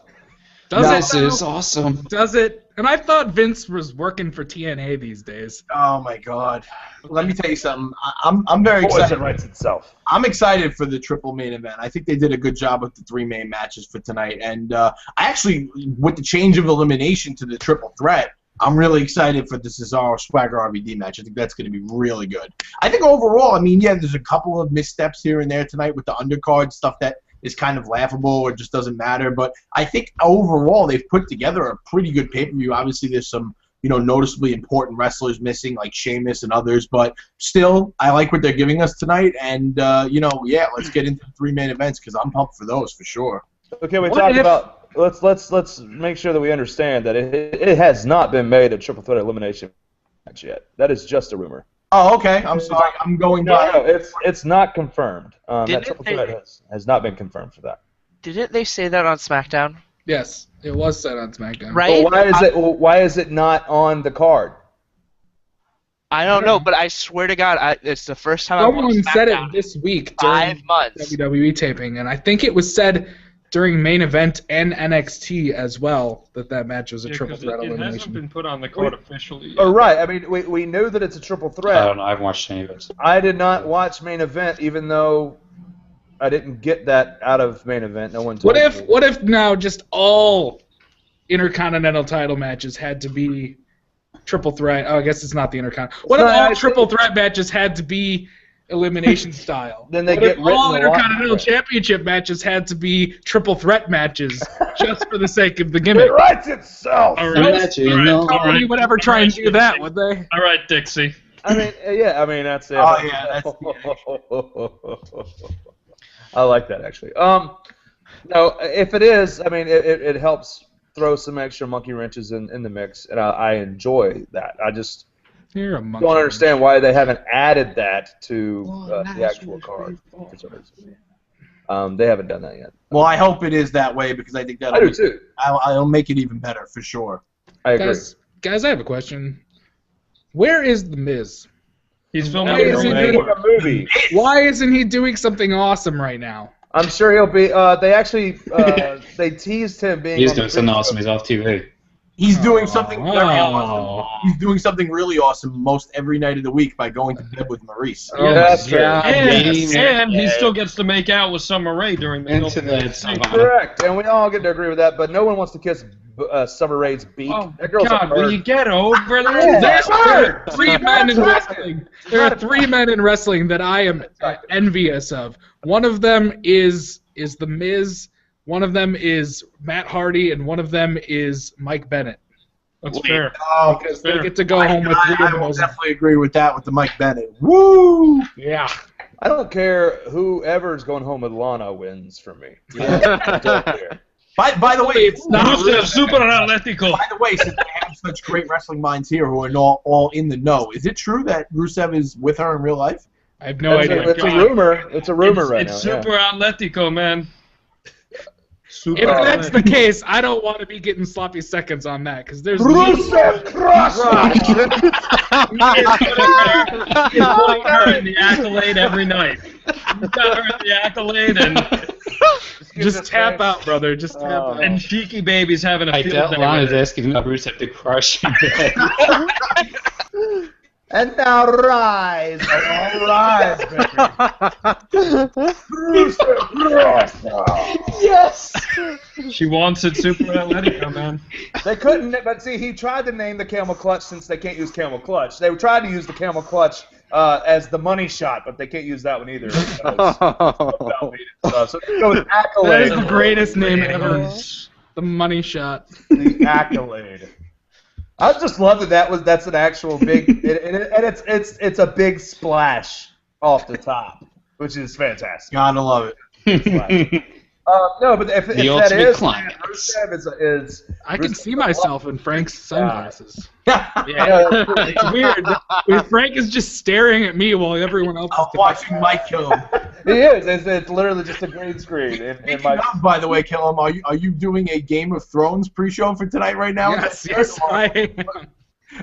Does This it? is awesome. Does it? And I thought Vince was working for TNA these days. Oh my God! Let me tell you something. I'm very Boys, excited. it writes itself. I'm excited for the triple main event. I think they did a good job with the three main matches for tonight. And I actually, with the change of elimination to the triple threat, I'm really excited for the Cesaro Swagger RVD match. I think that's going to be really good. I think overall, I mean, yeah, there's a couple of missteps here and there tonight with the undercard stuff that is kind of laughable or just doesn't matter. But I think overall they've put together a pretty good pay-per-view. Obviously, there's some noticeably important wrestlers missing, like Sheamus and others. But still, I like what they're giving us tonight. And, yeah, let's get into the three main events because I'm pumped for those for sure. Okay, we What talked if- about. Let's make sure that we understand that it has not been made a triple threat elimination match yet. That is just a rumor. Oh, okay. I'm sorry. I'm going by. No, it's not confirmed. That Didn't triple they- threat has not been confirmed for that. Didn't they say that on SmackDown? Yes, it was said on SmackDown. Right? Why is it not on the card? I don't know, but I swear to God, it's the first time I've Someone watched said SmackDown it this week in during 5 months. WWE taping, and I think it was said during main event and NXT as well that match was a Yeah, triple 'cause threat it hasn't elimination. been put on the card officially yet. Oh, right. I mean, we knew that it's a triple I threat. don't know. I haven't watched any of it. I did not watch main event, even though I didn't get that out of main event. No one told me. What if now just all Intercontinental title matches had to be triple threat. Oh, I guess it's not the Intercontinental. What if all triple threat matches had to be elimination style? Then they What get if all written a lot. Intercontinental Championship matches had to be triple threat matches just for the sake of the It gimmick? writes itself. All Nobody would ever try and do that, would they? All right, Dixie. I mean, yeah. I mean, that's it. Oh, yeah, I like that actually. No, if it is, I mean, it helps throw some extra monkey wrenches in the mix, and I enjoy that. I just You're a monkey. don't understand why they haven't added that to the actual card. They haven't done that yet. Well, I hope it is that way because I think I do that'll too. I'll make it even better for sure. I agree. Guys, I have a question. Where is the Miz? He's filming Why is he Doing doing a movie. Why isn't he doing something awesome right now? I'm sure he'll be. They actually they teased him being. He's on the doing something pre-show. awesome. He's off TV. He's doing something very awesome. Oh. He's doing something really awesome most every night of the week by going to bed with Maurice. Oh, that's true. And he still gets to make out with Summer Rae during the Internet. Correct, and we all get to agree with that. But no one wants to kiss Summer Rae's beak. Oh, That girl's a God, will bird. you get over Yeah. that? There are three men in wrestling. There are three men in wrestling that I am envious of. One of them is The Miz. One of them is Matt Hardy, and one of them is Mike Bennett. That's fair. Oh, Because they get to go home with three of I the will most. definitely agree with that with the Mike Bennett. Woo! Yeah. I don't care whoever's going home with Lana wins for me. I don't care. By the way, It's not Rusev Super Atletico. By the way, since we have such great wrestling minds here who are all in the know, is it true that Rusev is with her in real life? I have no idea. It's a rumor. It's a rumor right It's now. Super Atletico, man. Super If that's the Atletico. case, I don't want to be getting sloppy seconds on that because there's Rusev He's putting her in the accolade every night. He's got her in the accolade, and just tap out, brother. Just tap out. and Cheeky Baby's having a I field doubt day Lana's with it. asking Rusev to crush him. And now rise, all rise, baby. Yes. She wants it Super Atletico, man. They couldn't, but see, he tried to name the camel clutch since they can't use camel clutch. They tried to use the camel clutch as the money shot, but they can't use that one either. So go with accolade. That is the greatest name ever. The money shot. The accolade. I just love that's an actual big, and it's a big splash off the top, which is fantastic. Gotta love it. No, but if that ultimate is, climax. Rusev is I can Rusev see myself in Frank's sunglasses. yeah, It's weird. Frank is just staring at me while everyone else I'm is watching Mike kill him. he is. It's literally just a green screen. In my, By the way, Killum, are you doing a Game of Thrones pre-show for tonight right now? Yes, I am.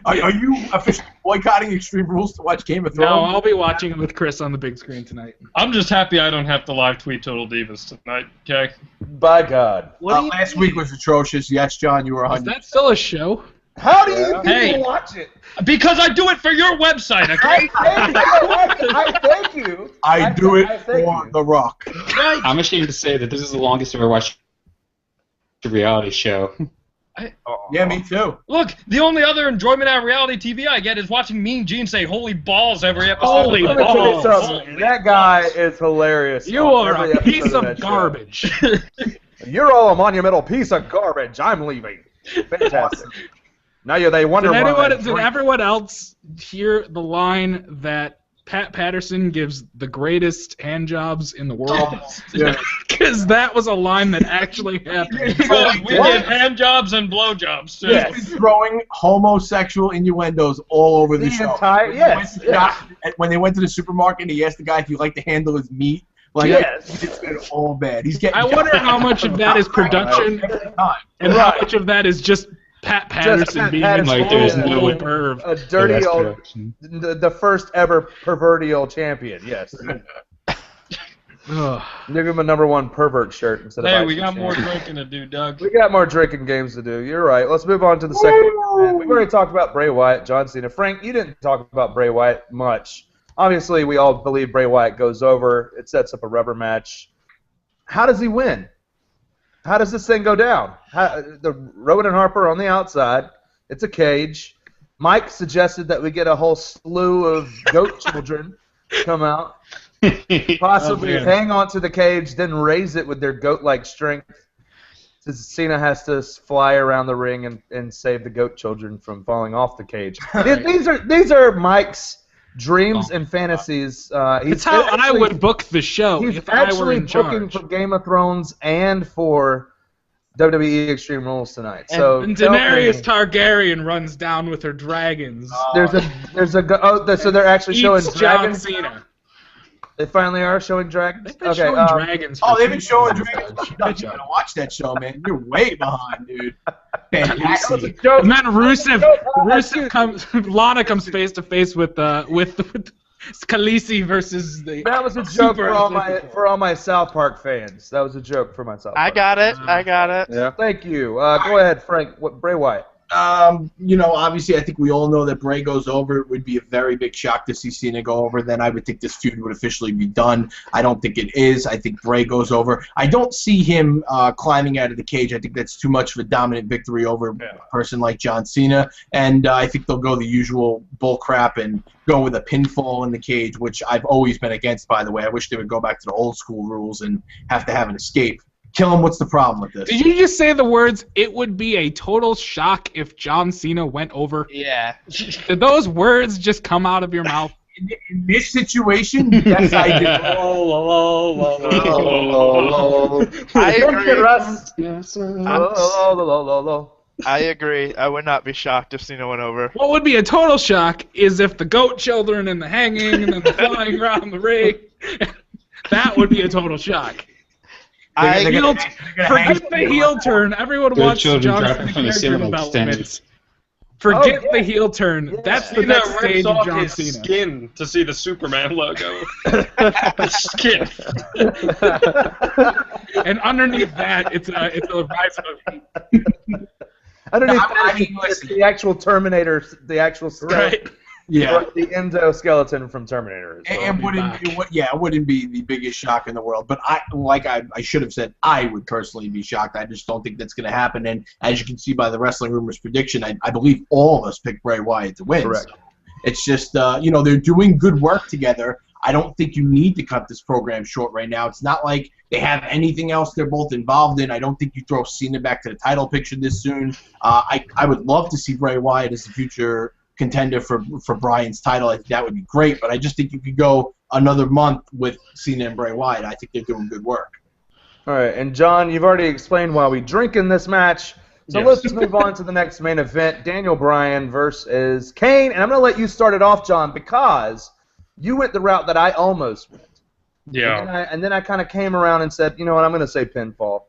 Are you officially boycotting Extreme Rules to watch Game of No, Thrones? I'll be watching it with Chris on the big screen tonight. I'm just happy I don't have to live tweet Total Divas tonight, okay? by God. Last week was atrocious. Yes, John, you were Is 100. that still a show? How do you people Hey. watch it? Because I do it for your website, okay? I thank you. I do it thank for you. The Rock. I'm ashamed to say that this is the longest I've ever watched a reality show. Yeah, me too. Look, the only other enjoyment out of reality TV I get is watching Mean Gene say "Holy balls" every episode. Holy Let me tell you balls. something. That guy is hilarious. You on are every a episode piece of that show. garbage. You're all a monumental piece of garbage. I'm leaving. Fantastic. Now they wonder why. Did everyone else hear the line that Pat Patterson gives the greatest hand jobs in the world? Yeah. Because that was a line that actually happened. We did hand jobs and blow jobs too. Yes. He's been throwing homosexual innuendos all over the show. When they went to the supermarket, he asked the guy if he liked to handle his meat. Like, Yes. it's been all bad. He's getting. I wonder how much of that is production every time. and how much of that is just Pat Patterson Pat being Patterson. Like, there's no- total perv. A dirty That's old, production. the first ever pervertial champion. Yes. Ugh. Give him a #1 pervert shirt instead of. Hey, IC we got more champion. drinking to do, Doug. We got more drinking games to do. You're right. Let's move on to the second one. We've already talked about Bray Wyatt, John Cena. Frank, you didn't talk about Bray Wyatt much. Obviously, we all believe Bray Wyatt goes over. It sets up a rubber match. How does he win? How does this thing go down? The Rowan and Harper on the outside. It's a cage. Mike suggested that we get a whole slew of goat children come out, possibly hang onto the cage, then raise it with their goat-like strength. Cena has to fly around the ring and save the goat children from falling off the cage. These are Mike's dreams and fantasies. It's how I would book the show he's if I were actually in booking charge. for Game of Thrones and for WWE Extreme Rules tonight. So And Daenerys Targaryen runs down with her dragons. so they're actually showing Eats John dragons. Cena. They finally are showing dragons. They've been showing dragons. Oh, for they've been two showing seasons. dragons. You gotta watch that show, man. You're way behind, dude. Fantastic. And then Rusev comes, Lana comes face to face with Khaleesi versus the. That was a joke for all my South Park fans. That was a joke for my South Park. I got it. Yeah. Thank you. Go ahead, Frank. Bray Wyatt. Obviously, I think we all know that Bray goes over. It would be a very big shock to see Cena go over. Then I would think this feud would officially be done. I don't think it is. I think Bray goes over. I don't see him climbing out of the cage. I think that's too much of a dominant victory over a person like John Cena. And I think they'll go the usual bull crap and go with a pinfall in the cage, which I've always been against, by the way. I wish they would go back to the old school rules and have to have an escape. Kill him. What's the problem with this? Did you just say the words, it would be a total shock if John Cena went over? Yeah. Did those words just come out of your mouth? In this situation, yes, I did. I agree. I agree. I would not be shocked if Cena went over. What would be a total shock is if the goat children and the hanging and then the flying around the ring. That would be a total shock. Forget the heel turn. Everyone wants John Cena belt wins. Forget the heel turn. That's the next stage of John Cena. Skin to see the Superman logo. Skin. And underneath that, it's a rise of. Underneath that, it's the actual Terminator, the actual skeleton. Right. Yeah. The endoskeleton from Terminator. It wouldn't be the biggest shock in the world. But I should have said, I would personally be shocked. I just don't think that's going to happen. And as you can see by the Wrestling Rumors prediction, I believe all of us picked Bray Wyatt to win. Correct. So it's just, they're doing good work together. I don't think you need to cut this program short right now. It's not like they have anything else they're both involved in. I don't think you throw Cena back to the title picture this soon. I would love to see Bray Wyatt as the future contender for Bryan's title. I think that would be great, but I just think you could go another month with Cena and Bray Wyatt. I think they're doing good work. All right, and John, you've already explained why we drink in this match, so let's move on to the next main event, Daniel Bryan versus Kane, and I'm going to let you start it off, John, because you went the route that I almost went. Yeah. And then I kind of came around and said, you know what, I'm going to say pinfall.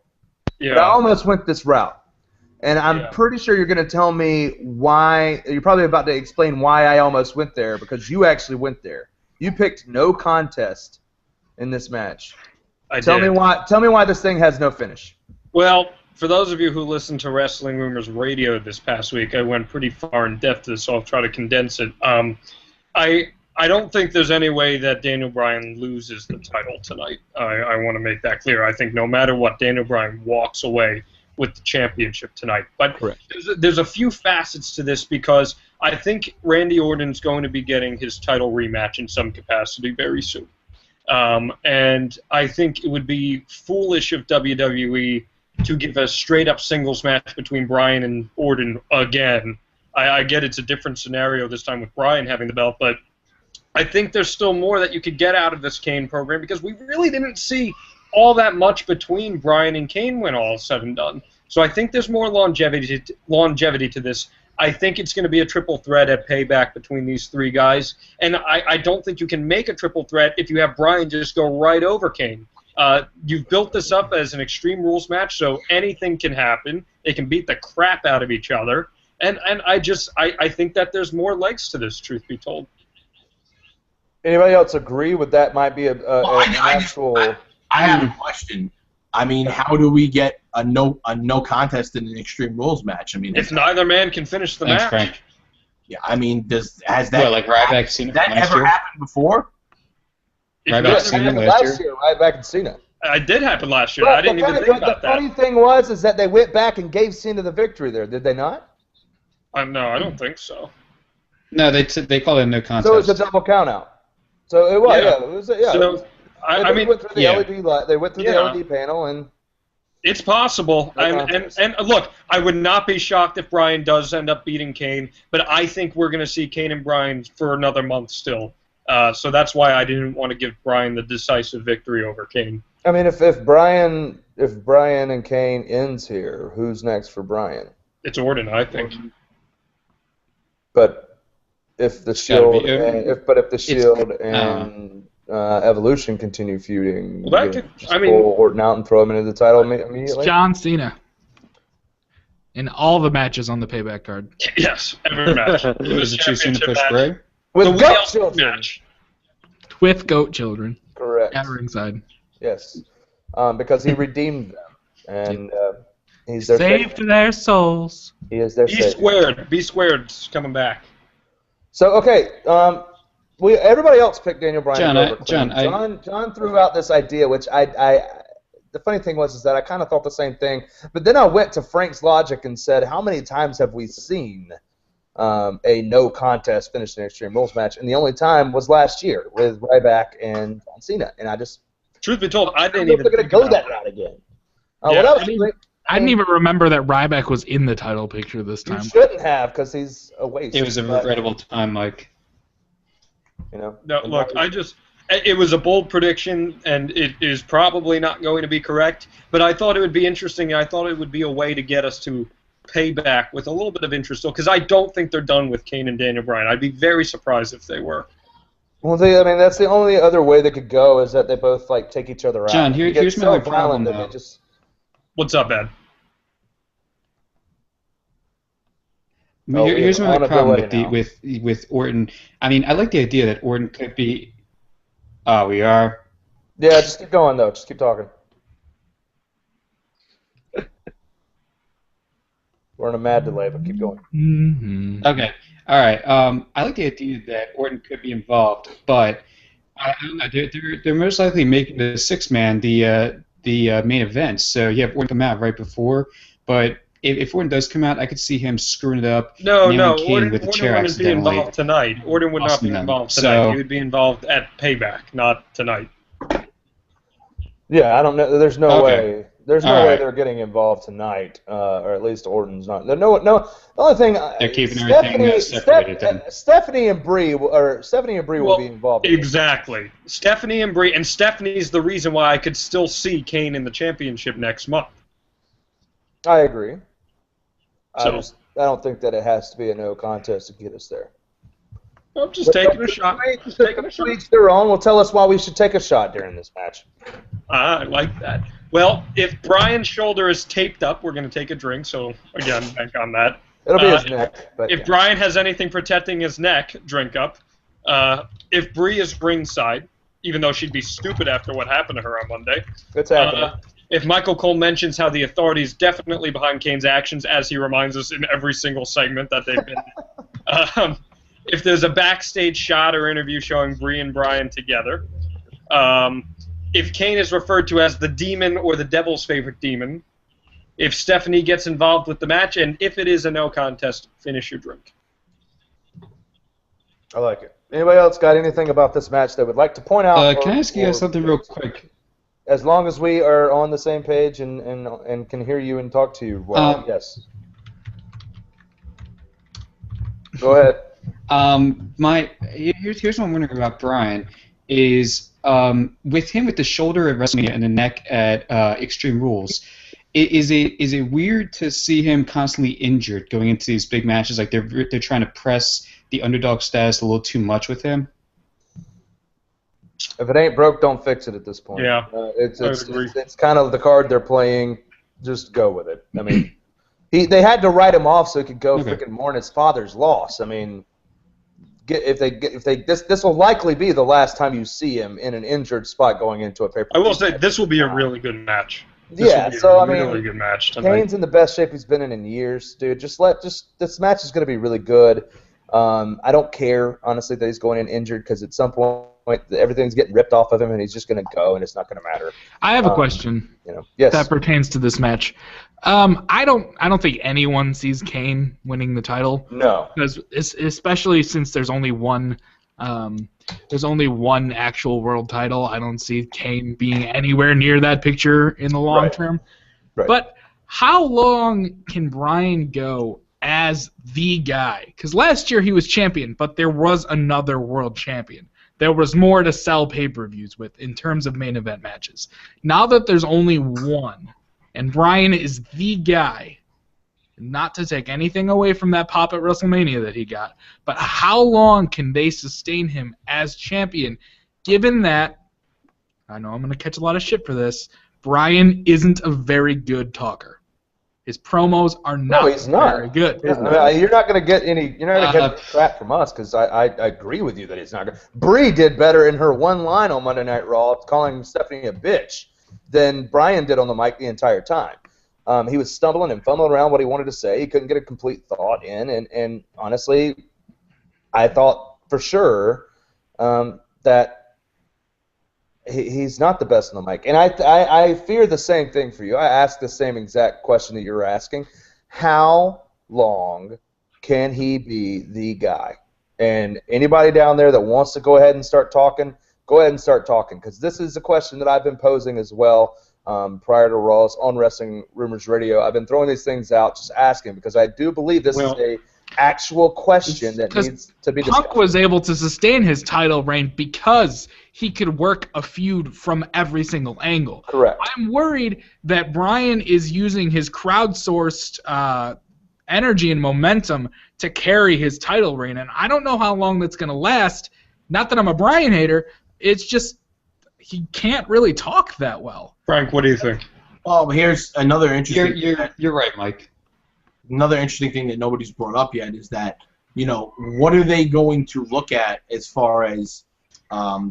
Yeah. But I almost went this route. And I'm pretty sure you're going to tell me why. You're probably about to explain why I almost went there, because you actually went there. You picked no contest in this match. Tell me why this thing has no finish. Well, for those of you who listened to Wrestling Rumors Radio this past week, I went pretty far in depth to this, so I'll try to condense it. I don't think there's any way that Daniel Bryan loses the title tonight. I want to make that clear. I think no matter what, Daniel Bryan walks away with the championship tonight. But there's a few facets to this, because I think Randy Orton's going to be getting his title rematch in some capacity very soon. And I think it would be foolish of WWE to give a straight-up singles match between Bryan and Orton again. I get it's a different scenario this time with Bryan having the belt, but I think there's still more that you could get out of this Kane program, because we really didn't see all that much between Bryan and Kane when all is said and done. So I think there's more longevity to this. I think it's going to be a triple threat at Payback between these three guys, and I don't think you can make a triple threat if you have Bryan just go right over Kane. You've built this up as an Extreme Rules match, so anything can happen. They can beat the crap out of each other, and I think that there's more legs to this, truth be told. Anybody else agree with that? Might be an actual. I have a question. I mean, how do we get a no contest in an Extreme Rules match? I mean, if neither man can finish the match. Frank. Yeah, I mean, has that Ryback Cena that last ever year? happened before? Ryback Cena last year. Ryback and Cena. It did happen last year. I didn't even think about that. The funny thing is that they went back and gave Cena the victory there. Did they not? No, I don't think so. No, they call it a no contest. So it was a double count out. So it was, Yeah. it was, yeah. So, I mean, they went through the LED. They went through the Yeah. LED panel, and it's possible. And look, I would not be shocked if Bryan does end up beating Kane, but I think we're going to see Kane and Bryan for another month still. So that's why I didn't want to give Bryan the decisive victory over Kane. I mean, if Bryan and Kane ends here, who's next for Bryan? It's Orton, I think. But if the Shield, and Evolution continue feuding, Well, pull Orton out and throw him into the title immediately. It's John Cena. In all the matches on the payback card. Yes, every match. It was a too soon to push Bray? With goat children. Match. With goat children. Correct. At ringside. Yes. Because he redeemed them. And he's their Saved their souls. He is their savior. squared. B squared's coming back. So, okay. Everybody else picked Daniel Bryan over Clean. John threw out this idea, which the funny thing was that I kind of thought the same thing, but then I went to Frank's logic and said, how many times have we seen a no contest finish in an Extreme Rules match? And the only time was last year with Ryback and John Cena, and I just truth be told, I didn't even think they're going to go that route again. I didn't even remember that Ryback was in the title picture this time. You shouldn't have, because he's a waste. It was a regrettable time, Mike. No, look, it was a bold prediction, and it is probably not going to be correct, but I thought it would be interesting, and I thought it would be a way to get us to Payback with a little bit of interest, because I don't think they're done with Kane and Daniel Bryan. I'd be very surprised if they were. Well, that's the only other way they could go, is that they both take each other out. John, here's my problem, though. What's up, Ed? Here's my problem with Orton. I mean, I like the idea that Orton could be. Oh, we are. Yeah, just keep going though. Just keep talking. We're in a mad delay, but keep going. Mm-hmm. Okay. All right. I like the idea that Orton could be involved, but I don't know. They're most likely making the six-man the main event. So you have Orton come out right before, but. If Orton does come out, I could see him screwing it up. No, Orton with the chair wouldn't be involved tonight. Orton would not be involved tonight. He would be involved at Payback, not tonight. Yeah, I don't know. There's no way. There's no way they're getting involved tonight, or at least Orton's not. No. The only thing they're keeping everything separated. Then Stephanie and Brie will be involved. Exactly. Stephanie and Brie, and Stephanie's the reason why I could still see Kane in the championship next month. I agree. I don't think that it has to be a no contest to get us there. I'm just taking a shot. Each their own will tell us why we should take a shot during this match. I like that. Well, if Bryan's shoulder is taped up, we're going to take a drink. So, again, bank on that. It'll be his neck. But if Bryan has anything protecting his neck, drink up. If Brie is ringside, even though she'd be stupid after what happened to her on Monday. It's happening. If Michael Cole mentions how the authority is definitely behind Kane's actions, as he reminds us in every single segment that they've been, if there's a backstage shot or interview showing Brie and Bryan together, if Kane is referred to as the demon or the devil's favorite demon, if Stephanie gets involved with the match, and if it is a no contest, finish your drink. I like it. Anybody else got anything about this match they would like to point out? Can I ask you guys something real quick? As long as we are on the same page and can hear you and talk to you, yes. Go ahead. Here's what I'm wondering about Bryan is with him with the shoulder at WrestleMania and the neck at Extreme Rules. Is it weird to see him constantly injured going into these big matches? Like they're trying to press the underdog status a little too much with him. If it ain't broke, don't fix it at this point. Yeah, it's kind of the card they're playing. Just go with it. I mean, they had to write him off so he could go freaking mourn his father's loss. I mean, this will likely be the last time you see him in an injured spot going into a pay-per-view. I will say this will be a really good match. Really good match tonight. Kane's in the best shape he's been in years, dude. This match is going to be really good. I don't care honestly that he's going in injured because at some point point that everything's getting ripped off of him, and he's just going to go, and it's not going to matter. I have a question. Yes. That pertains to this match. I don't think anyone sees Kane winning the title. No. Because especially since there's only one actual world title, I don't see Kane being anywhere near that picture in the long term. Right. But how long can Bryan go as the guy? Because last year he was champion, but there was another world champion. There was more to sell pay-per-views with in terms of main event matches. Now that there's only one, and Bryan is the guy, not to take anything away from that pop at WrestleMania that he got, but how long can they sustain him as champion, given that, I know I'm going to catch a lot of shit for this, Bryan isn't a very good talker. His promos are not, very good. You're not going to get any. You're not going to get any crap from us because I agree with you that he's not good. Brie did better in her one line on Monday Night Raw, calling Stephanie a bitch, than Bryan did on the mic the entire time. He was stumbling and fumbling around what he wanted to say. He couldn't get a complete thought in, and honestly, I thought for sure that he's not the best on the mic. And I fear the same thing for you. I asked the same exact question that you're asking. How long can he be the guy? And anybody down there that wants to go ahead and start talking, go ahead and start talking, because this is a question that I've been posing as well prior to Raw's on Wrestling Rumors Radio. I've been throwing these things out, just asking, because I do believe this is a actual question that needs to be discussed. Punk was able to sustain his title reign because he could work a feud from every single angle. Correct. I'm worried that Bryan is using his crowdsourced energy and momentum to carry his title reign, and I don't know how long that's going to last. Not that I'm a Bryan hater, it's just he can't really talk that well. Frank, what do you think? Oh, here's another interesting. You're right, Mike. Another interesting thing that nobody's brought up yet is that, what are they going to look at as far as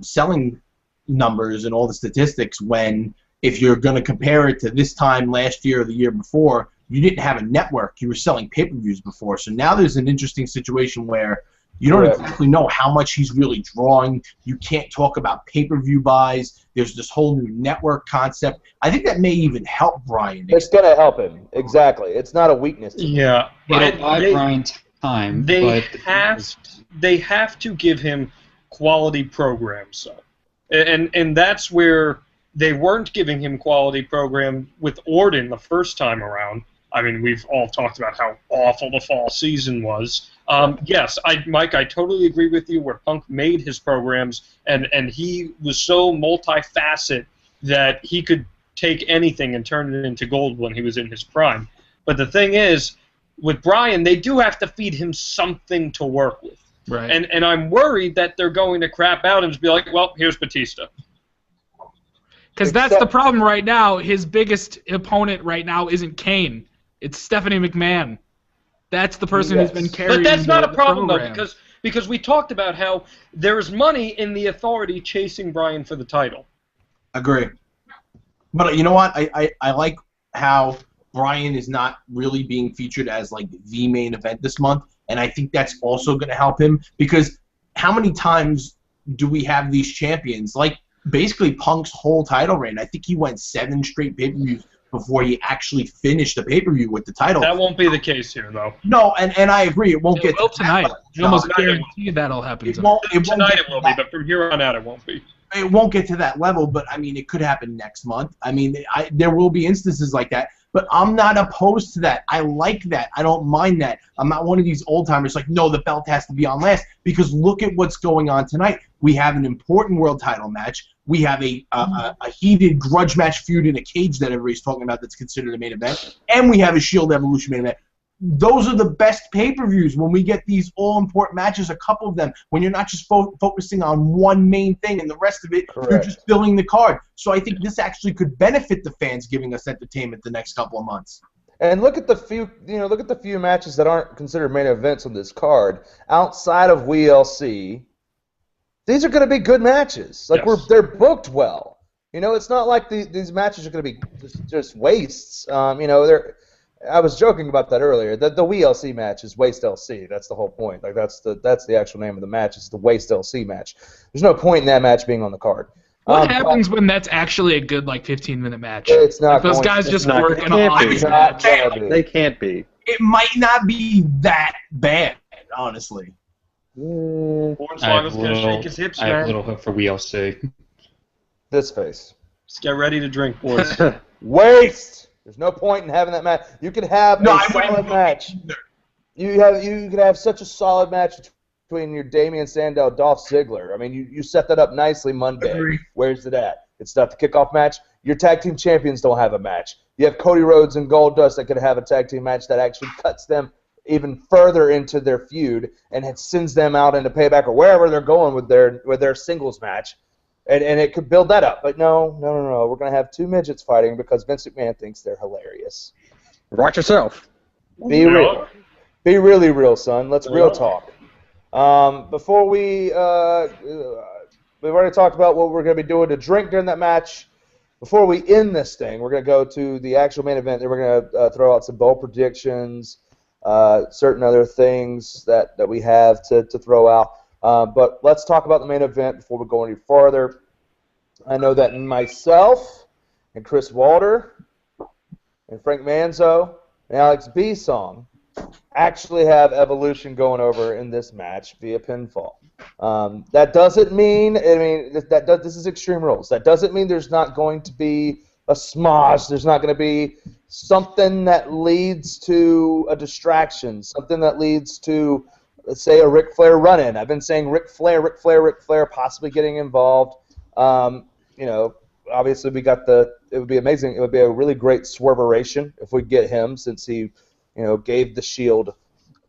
selling numbers and all the statistics when, if you're going to compare it to this time last year or the year before, you didn't have a network. You were selling pay-per-views before. So now there's an interesting situation where you don't exactly know how much he's really drawing. You can't talk about pay-per-view buys. There's this whole new network concept. I think that may even help Bryan. It's going to help him. Exactly. It's not a weakness. Yeah. It'll buy Bryan time. They have to give him quality programs, though. And that's where they weren't giving him quality program with Orton the first time around. I mean, we've all talked about how awful the fall season was. Yes, Mike, I totally agree with you where Punk made his programs, and he was so multifaceted that he could take anything and turn it into gold when he was in his prime. But the thing is, with Bryan, they do have to feed him something to work with. Right. And I'm worried that they're going to crap out and just be like, well, here's Batista. Because that's the problem right now. His biggest opponent right now isn't Kane. It's Stephanie McMahon. That's the person who's been carrying. But that's not a problem, program. though, because we talked about how there's money in the Authority chasing Bryan for the title. Agree. But you know what? I like how Bryan is not really being featured as like the main event this month, and I think that's also going to help him, because how many times do we have these champions? Like basically Punk's whole title reign. I think he went 7 straight pay-per-views before he actually finished the pay-per-view with the title. That won't be the case here, though. No, and I agree. It won't get to tonight. You almost guarantee that'll happen. Tonight it will be, but from here on out it won't be. It won't get to that level, but I mean, it could happen next month. I mean, there will be instances like that, but I'm not opposed to that. I like that. I don't mind that. I'm not one of these old timers like, no, the belt has to be on last, because look at what's going on tonight. We have an important world title match. We have a heated grudge match feud in a cage that everybody's talking about that's considered a main event, and we have a Shield Evolution main event. Those are the best pay-per-views when we get these all-important matches, a couple of them, when you're not just focusing on one main thing and the rest of it, you're just filling the card. So I think this actually could benefit the fans, giving us entertainment the next couple of months. And look at the few matches that aren't considered main events on this card outside of WLC. These are going to be good matches. Like they're booked well. It's not like these matches are going to be just wastes. I was joking about that earlier. The WLC match is Waste LC. That's the whole point. Like that's the actual name of the match. It's the Waste LC match. There's no point in that match being on the card. What happens when that's actually a good 15-minute match? It's not. Like those guys just work an honest match. They can't be. It might not be that bad, honestly. Hornswoggle's gonna shake his hips, I have a man. little hope for WLC. This face. Just get ready to drink, boys. Waste. There's no point in having that match. You could have a solid match. You could have such a solid match between your Damian Sandow, Dolph Ziggler. I mean, you set that up nicely Monday. Where's it at? It's not the kickoff match. Your tag team champions don't have a match. You have Cody Rhodes and Goldust that could have a tag team match that actually cuts them even further into their feud and it sends them out into Payback or wherever they're going with their singles match. And it could build that up. But no. We're going to have two midgets fighting because Vince McMahon thinks they're hilarious. Watch yourself. Be real. Be really real, son. Let's real talk. Before we've already talked about what we're going to be doing to drink during that match. Before we end this thing, we're going to go to the actual main event. Then we're going to throw out some bold predictions, certain other things that we have to throw out. But let's talk about the main event before we go any farther. I know that myself and Chris Walter and Frank Manzo and Alex B. Song actually have Evolution going over in this match via pinfall. That doesn't mean, this is Extreme Rules. That doesn't mean there's not going to be a smosh. There's not going to be something that leads to a distraction, something that leads to, let's say, a Ric Flair run-in. I've been saying Ric Flair possibly getting involved. Obviously we got it would be amazing. It would be a really great swerveration if we get him, since he, gave the Shield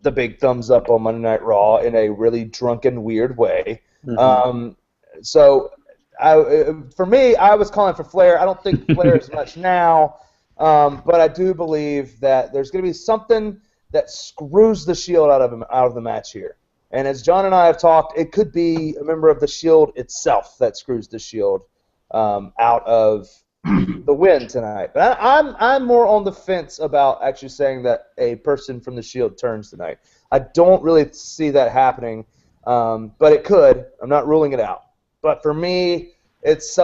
the big thumbs up on Monday Night Raw in a really drunken, weird way. Mm-hmm. For me, I was calling for Flair. I don't think Flair is much now, but I do believe that there's going to be something that screws the Shield out of the match here. And as John and I have talked, it could be a member of the Shield itself that screws the Shield out of the win tonight. But I'm more on the fence about actually saying that a person from the Shield turns tonight. I don't really see that happening, but it could. I'm not ruling it out. But for me, it's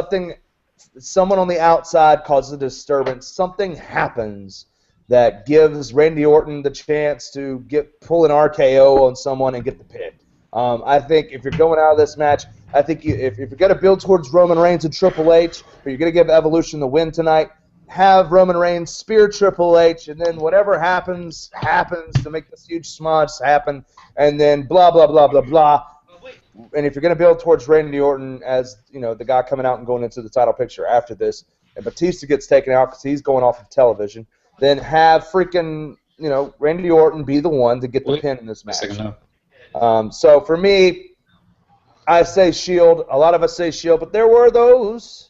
someone on the outside causes a disturbance. Something happens that gives Randy Orton the chance to pull an RKO on someone and get the pin. I think if you're going out of this match, I think if you're going to build towards Roman Reigns and Triple H, but you're going to give Evolution the win tonight, have Roman Reigns spear Triple H, and then whatever happens to make this huge smudge happen, and then blah, blah, blah, blah, blah. And if you're going to build towards Randy Orton as, the guy coming out and going into the title picture after this, and Batista gets taken out because he's going off of television, then have freaking, Randy Orton be the one to get the pin in this match. So for me, I say Shield. A lot of us say Shield, but there were those.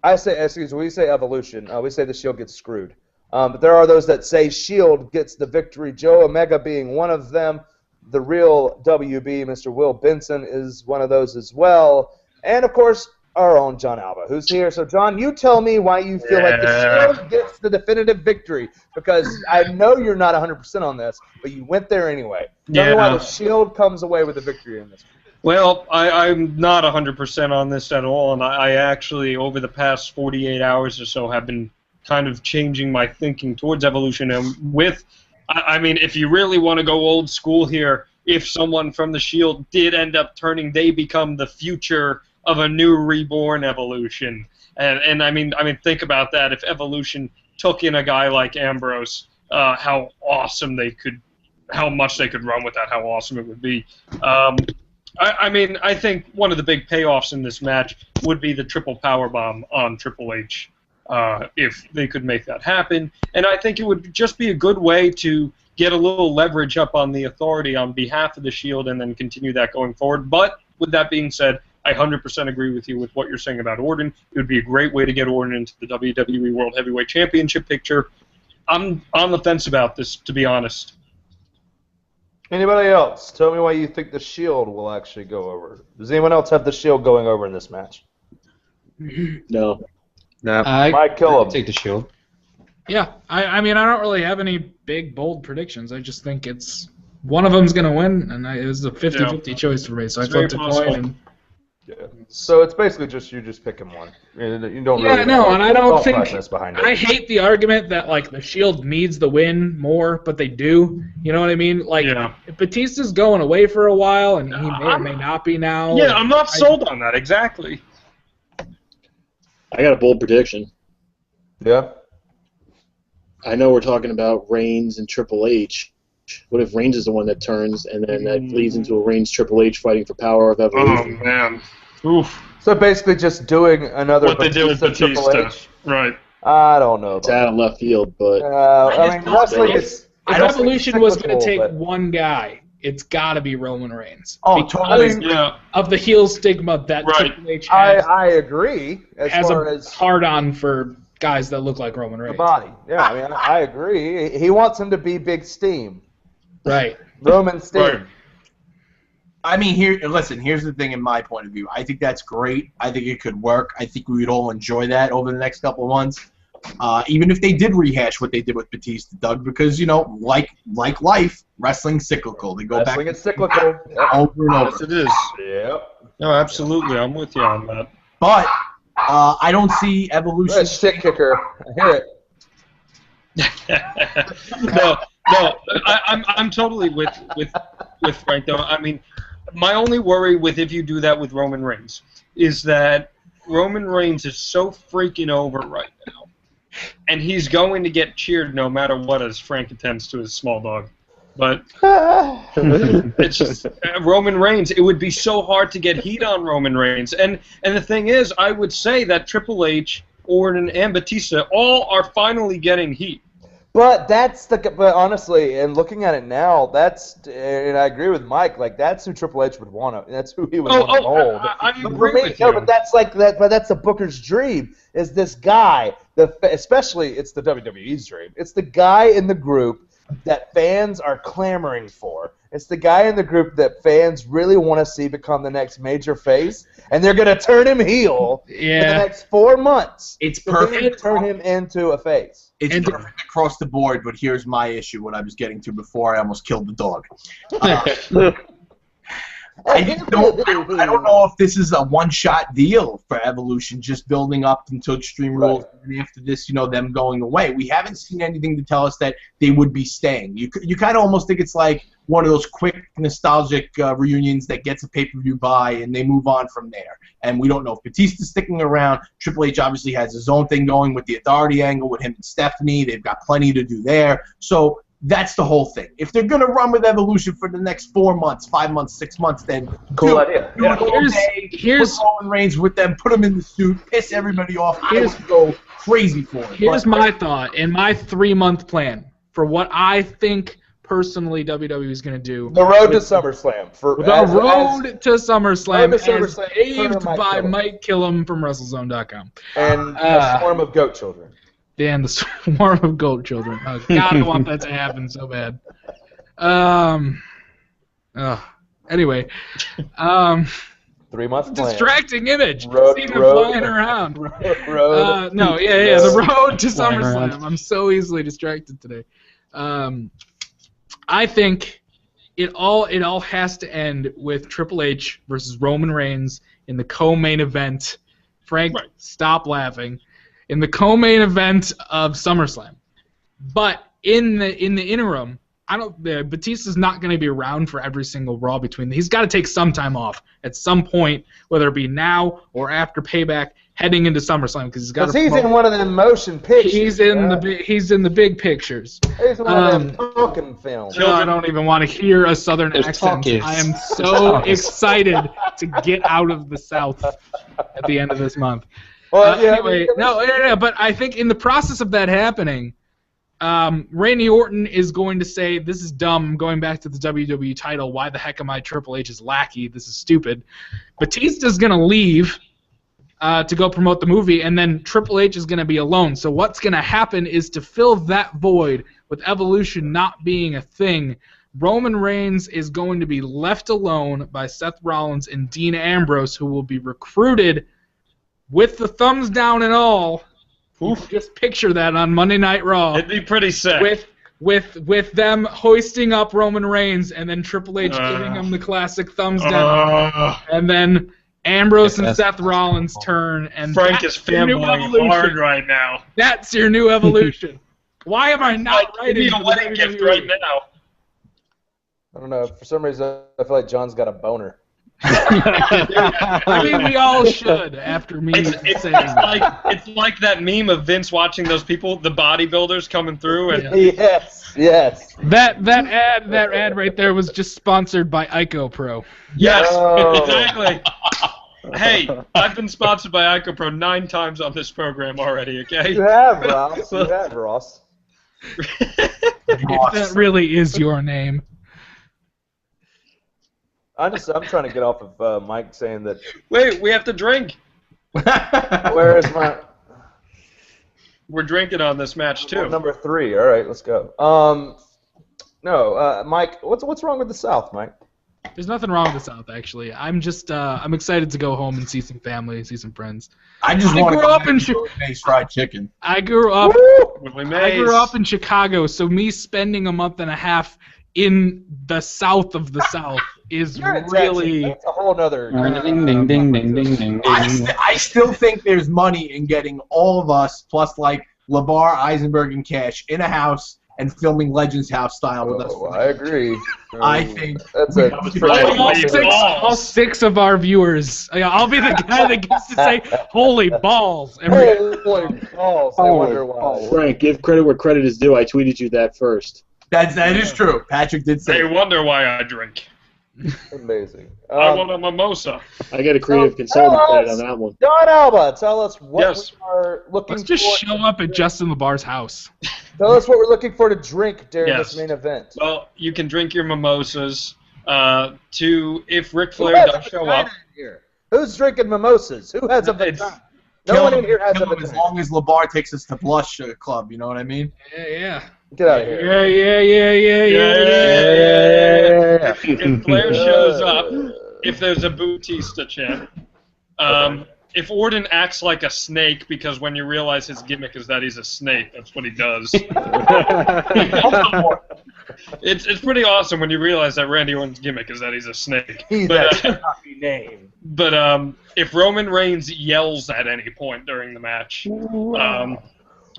We say Evolution. We say the Shield gets screwed. But there are those that say Shield gets the victory. Joe Omega being one of them. The real WB, Mr. Will Benson, is one of those as well. And, of course, our own John Alba, who's here. So, John, you tell me why you feel like the Shield gets the definitive victory, because I know you're not 100% on this, but you went there anyway. Tell me why the Shield comes away with the victory in this. Well, I'm not 100% on this at all, and I actually, over the past 48 hours or so, have been kind of changing my thinking towards Evolution. And if you really want to go old school here, if someone from the Shield did end up turning, they become the future of a new reborn Evolution. And think about that. If Evolution took in a guy like Ambrose, how much they could run with that, how awesome it would be. I think one of the big payoffs in this match would be the triple powerbomb on Triple H, if they could make that happen. And I think it would just be a good way to get a little leverage up on the Authority on behalf of the Shield and then continue that going forward. But with that being said, I 100% agree with you with what you're saying about Orton. It would be a great way to get Orton into the WWE World Heavyweight Championship picture. I'm on the fence about this, to be honest. Anybody else? Tell me why you think the Shield will actually go over. Does anyone else have the Shield going over in this match? No. Mike Killum. Take the Shield. Yeah, I mean, I don't really have any big, bold predictions. I just think it's one of them's going to win, and it was a 50-50 choice for me, so It's I flipped a very coin. possible. And Yeah. So it's basically just you just picking one. You don't yeah, really no, and I don't thought think process behind it. I hate the argument that like the Shield needs the win more, but they do. You know what I mean? Like if Batista's going away for a while, and he may or may not be now. Yeah, I'm not sold on that exactly. I got a bold prediction. Yeah. I know we're talking about Reigns and Triple H. What if Reigns is the one that turns, and then that leads into a Reigns Triple H fighting for power of Evolution? Oh man, oof. So basically, just doing another What they did with Triple Batista, H. right? I don't know. It's out of left field, but I mean, wrestling is. If Evolution was going to take but- one guy, it's got to be Roman Reigns. Oh, because totally. Yeah. of the heel stigma that Right. Triple H has, I agree as has far a as hard-on for guys that look like Roman the Reigns. body. Yeah, I mean, I agree. He wants him to be Big Steam, Right. Roman Steam. Right. I mean, listen, here's the thing in my point of view. I think that's great. I think it could work. I think we would all enjoy that over the next couple of months. Even if they did rehash what they did with Batista, Doug, because, you know, like life, wrestling's cyclical. They go Wrestling back is cyclical. Yep. over and Yes, over. it is. Yep. No, absolutely. I'm with you on that. But I don't see Evolution. That shit kicker. I hear it. no, I'm totally with Frank though. I mean, my only worry with if you do that with Roman Reigns is that Roman Reigns is so freaking over right now, and he's going to get cheered no matter what, as Frank attends to his small dog. But it's just Roman Reigns. It would be so hard to get heat on Roman Reigns, and the thing is, I would say that Triple H, Orton, and Batista all are finally getting heat. But but honestly, and looking at it now, and I agree with Mike. Like that's who Triple H would want to. That's who he would want to mold. I But agree for me, with no, you. but that's like that. But that's the Booker's dream. Is this guy? Especially it's the WWE's dream. It's the guy in the group that fans are clamoring for. It's the guy in the group that fans really want to see become the next major face, and they're going to turn him heel for the next 4 months. It's So they're perfect. gonna turn him into a face. It's perfect across the board, but here's my issue, what I was getting to before I almost killed the dog. I don't know if this is a one-shot deal for Evolution, just building up until Extreme Rules, and after this, you know, them going away. We haven't seen anything to tell us that they would be staying. You kind of almost think it's like one of those quick, nostalgic reunions that gets a pay-per-view buy, and they move on from there. And we don't know if Batista's sticking around. Triple H obviously has his own thing going with the Authority angle with him and Stephanie. They've got plenty to do there. So that's the whole thing. If they're going to run with Evolution for the next 4 months, 5 months, 6 months, then Cool idea. do it all day. Here's put Roman Reigns with them, put him in the suit, piss everybody off. I would go crazy for it. Here's my thought and my 3-month plan for what I think personally WWE is going to do. The road to SummerSlam. The road to SummerSlam Road to as SummerSlam, paved Mike by Killam. Mike Killam from WrestleZone.com. And a swarm of goat children. And the swarm of goat children. Oh, God, I want that to happen so bad. Anyway. 3 months plan. Distracting image. Road- See them road- flying around. Road. No, yeah, the road to Flying SummerSlam. around. I'm so easily distracted today. I think it all has to end with Triple H versus Roman Reigns in the co-main event. Frank, stop laughing. In the co-main event of SummerSlam. But in the interim, Batista's not going to be around for every single Raw between. He's got to take some time off at some point, whether it be now or after Payback, heading into SummerSlam because he's got. Because he's in one of them motion pictures. He's in the big pictures. He's in one of them talking films. No, I don't even want to hear a Southern There's accent. talkies. I am so excited to get out of the South at the end of this month. Well, yeah, Anyway, but I think in the process of that happening, Randy Orton is going to say, "This is dumb. I'm going back to the WWE title. Why the heck am I Triple H's lackey? This is stupid." Batista's going to leave to go promote the movie, and then Triple H is going to be alone. So what's going to happen is to fill that void with Evolution not being a thing, Roman Reigns is going to be left alone by Seth Rollins and Dean Ambrose, who will be recruited with the thumbs down and all Just picture that on Monday Night Raw. It'd be pretty sick. With them hoisting up Roman Reigns and then Triple H giving him the classic thumbs down, and then Ambrose and Seth Rollins turn, and Frank is fanboying hard right now. That's your new evolution. Why am I not writing a wedding gift right now? I don't know. For some reason, I feel like John's got a boner. I mean, we all should after me saying it's like that meme of Vince watching those people, the bodybuilders coming through, and yes. That ad right there was just sponsored by IcoPro. Yes, exactly. Hey, I've been sponsored by IcoPro 9 times on this program already. Okay. You have, Ross. You have, Ross. If that really is your name. I'm trying to get off of Mike saying that. Wait, we have to drink. Where is my? We're drinking on this match too. Number 3. All right, let's go. No, Mike, what's wrong with the South, Mike? There's nothing wrong with the South, actually. I'm just I'm excited to go home and see some family, see some friends. I grew up in fried chicken. I grew up in Chicago, so me spending a month and a half in the South of the South is really that's a whole nother. Ding ding ding ding ding ding. I still think there's money in getting all of us plus like LeVar, Eisenberg, and Cash in a house and filming Legends House style with us. I agree. I think that's all 6 of our viewers. I'll be the guy that gets to say "Holy balls!" Holy balls! I wonder why. Frank, give credit where credit is due. I tweeted you that first. That is true. Patrick did say. They wonder why I drink. Amazing. I want a mimosa. I get a creative consultant credit on that one. John Alba, tell us what we are looking Let's just for. show up at Justin LeBar's house. Tell us what we're looking for to drink during this main event. Well, you can drink your mimosas. If Ric Flair does show up. Who's drinking mimosas? Who has a vagina? No one in here has a vagina. As long as LeVar takes us to Blush Club, you know what I mean? Yeah. Get out of here. Yeah. If Flair shows up, if there's a Bautista chant, if Orton acts like a snake, because when you realize his gimmick is that he's a snake, that's what he does. It's pretty awesome when you realize that Randy Orton's gimmick is that he's a snake. That should not be named. But if Roman Reigns yells at any point during the match,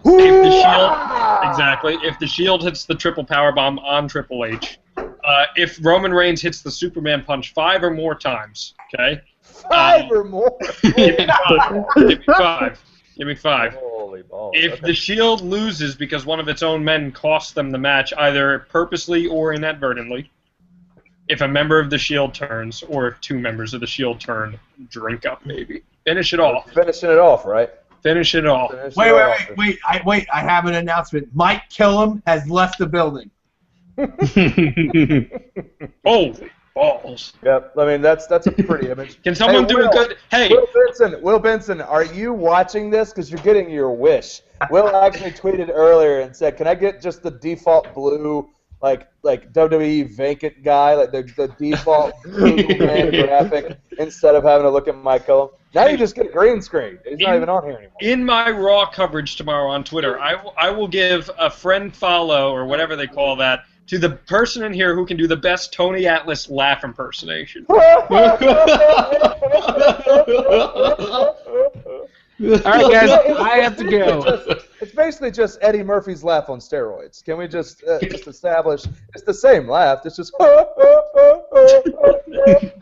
if the Shield hits the triple powerbomb on Triple H, if Roman Reigns hits the Superman punch 5 or more times, okay? 5 or more? Give me 5. Give me 5. Holy balls. If the Shield loses because one of its own men costs them the match, either purposely or inadvertently, if a member of the Shield turns, or if 2 members of the Shield turn, drink up, maybe. Finish it off. Finishing it off, right? Finish it off. Wait! I have an announcement. Mike Killam has left the building. Holy balls! Yep. I mean, that's a pretty image. Can someone do a good? Hey, Will Benson, are you watching this? Because you're getting your wish. Will actually tweeted earlier and said, "Can I get just the default blue, like WWE vacant guy, like the default blue man graphic instead of having to look at Mike Killam?" Now you just get a green screen. He's not even on here anymore. In my Raw coverage tomorrow on Twitter, I will give a friend follow, or whatever they call that, to the person in here who can do the best Tony Atlas laugh impersonation. All right, guys, I have to go. It's basically just Eddie Murphy's laugh on steroids. Can we just establish it's the same laugh? It's just.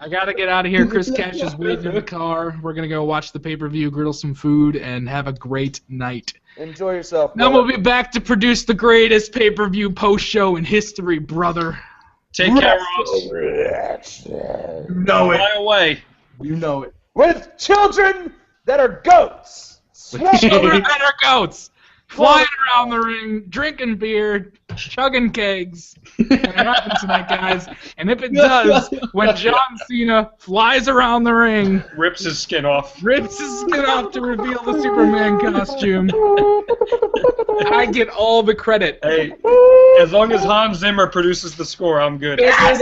I gotta get out of here. Chris Cash is waiting in the car. We're gonna go watch the pay-per-view, griddle some food, and have a great night. Enjoy yourself. Then we'll be back to produce the greatest pay-per-view post-show in history, brother. Take care, Ross. You know it. Fly away. You know it. With children that are goats. Children that are goats. Flying around the ring, drinking beer, chugging kegs. It's gonna happen tonight, guys. And if it does, when John Cena flies around the ring, rips his skin off to reveal the Superman costume, I get all the credit. Hey, as long as Hans Zimmer produces the score, I'm good. I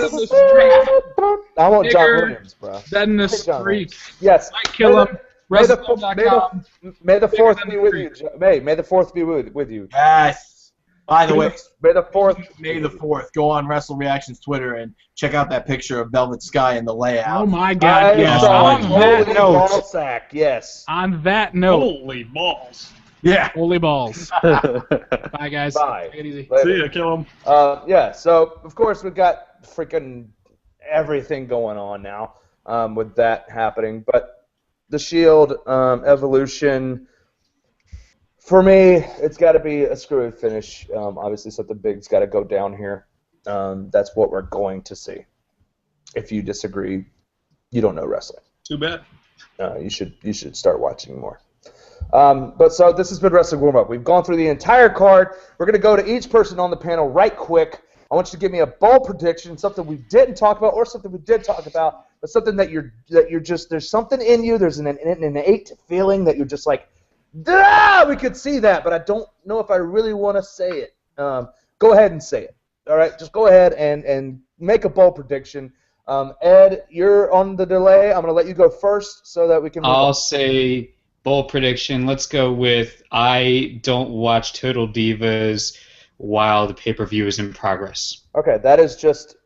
want John Williams, bro. Then the streak. Yes. I kill him. May the WrestleZone.com. May the fourth be with you. May the fourth be with you. Yes. By the way, May the fourth. May the 4th. Go on Wrestle Reactions Twitter and check out that picture of Velvet Sky in the layout. Oh my God! Yes. saw On it. that Holy note. ball sack. Yes. On that note. Holy balls. Yeah. Holy balls. Bye, guys. Bye. Take it easy. Later. See ya, kill him. Yeah. So of course we've got freaking everything going on now with that happening, but the Shield evolution. For me, it's got to be a screwy finish. Obviously, something big's got to go down here. That's what we're going to see. If you disagree, you don't know wrestling. Too bad. You should start watching more. But so this has been Wrestling Warm-Up. We've gone through the entire card. We're going to go to each person on the panel right quick. I want you to give me a bold prediction, something we didn't talk about or something we did talk about, but something that you're just, there's something in you, there's an innate feeling that you're just like, we could see that, but I don't know if I really want to say it. Go ahead and say it. All right, just go ahead and make a bold prediction. Ed, you're on the delay. I'm going to let you go first so that we can. I'll say bold prediction. Let's go with I don't watch Total Divas while the pay-per-view is in progress. Okay, that's just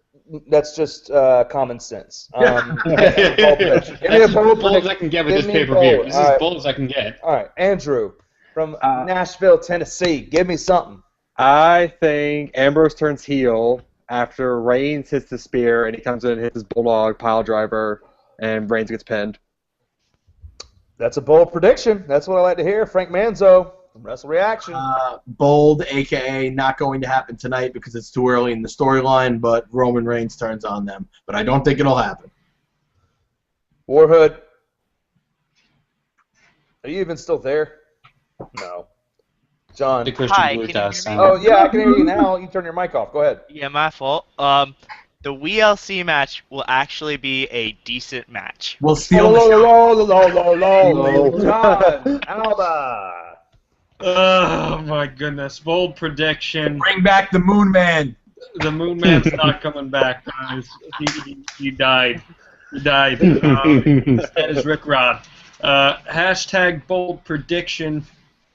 common sense. Bold prediction. Give me a bold bold as I can get with this pay-per-view. This is as bold as I can get. All right, Andrew from Nashville, Tennessee. Give me something. I think Ambrose turns heel after Reigns hits the spear and he comes in and hits his bulldog pile driver and Reigns gets pinned. That's a bold prediction. That's what I like to hear. Frank Manzo from Wrestle Reaction. Bold, a.k.a. not going to happen tonight because it's too early in the storyline, but Roman Reigns turns on them. But I don't think it'll happen. Warhood. Are you even still there? No. John. The Christian Hi, Blue can you Dust. hear me? Oh, yeah, I can hear you now. You turn your mic off. Go ahead. Yeah, my fault. The WLC match will actually be a decent match. We'll steal the show. John Alba. Oh my goodness! Bold prediction. Bring back the Moon Man. The Moon Man's not coming back, guys. He died. He died. That is Rick Rod. Hashtag bold prediction.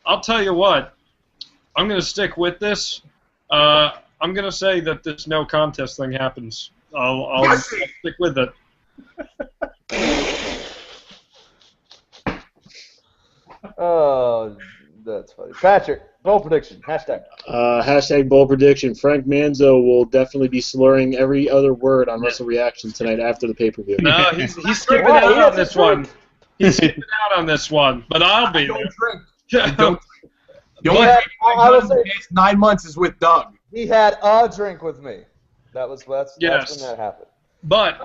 I'll tell you what. I'm going to stick with this. I'm going to say that this no contest thing happens. I'll stick with it. Oh, that's funny. Patrick, bold prediction. Hashtag. Hashtag bold prediction. Frank Manzo will definitely be slurring every other word on Wrestle Reaction tonight after the pay-per-view. No, he's skipping out on this one. He's skipping out on this one, but I'll be there. Don't drink. The only thing I've done in the past 9 months is with Doug. He had a drink with me. That's when Yes. that happened. But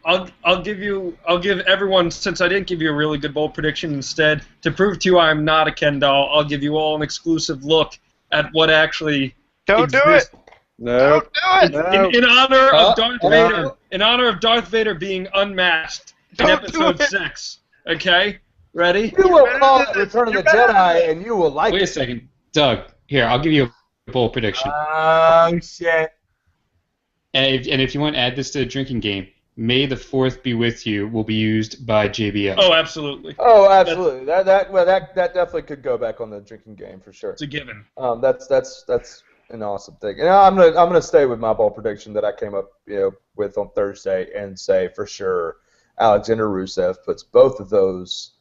I'll give everyone, since I didn't give you a really good bold prediction, instead to prove to you I'm not a Ken doll, I'll give you all an exclusive look at what actually Don't exists. do it. No. Don't do it. In honor of Darth Vader, in honor of Darth Vader being unmasked in Don't do Episode it. 6. Okay, ready? You will call it Return of the Jedi, and you will like Wait a it. second. Doug, here, I'll give you a bold prediction. Oh, shit. And if you want to add this to the drinking game, May the 4th be with you will be used by JBL. Oh, absolutely. Oh, absolutely. That definitely could go back on the drinking game for sure. It's a given. That's an awesome thing. And I'm gonna stay with my bold prediction that I came up with on Thursday and say for sure Alexander Rusev puts both of those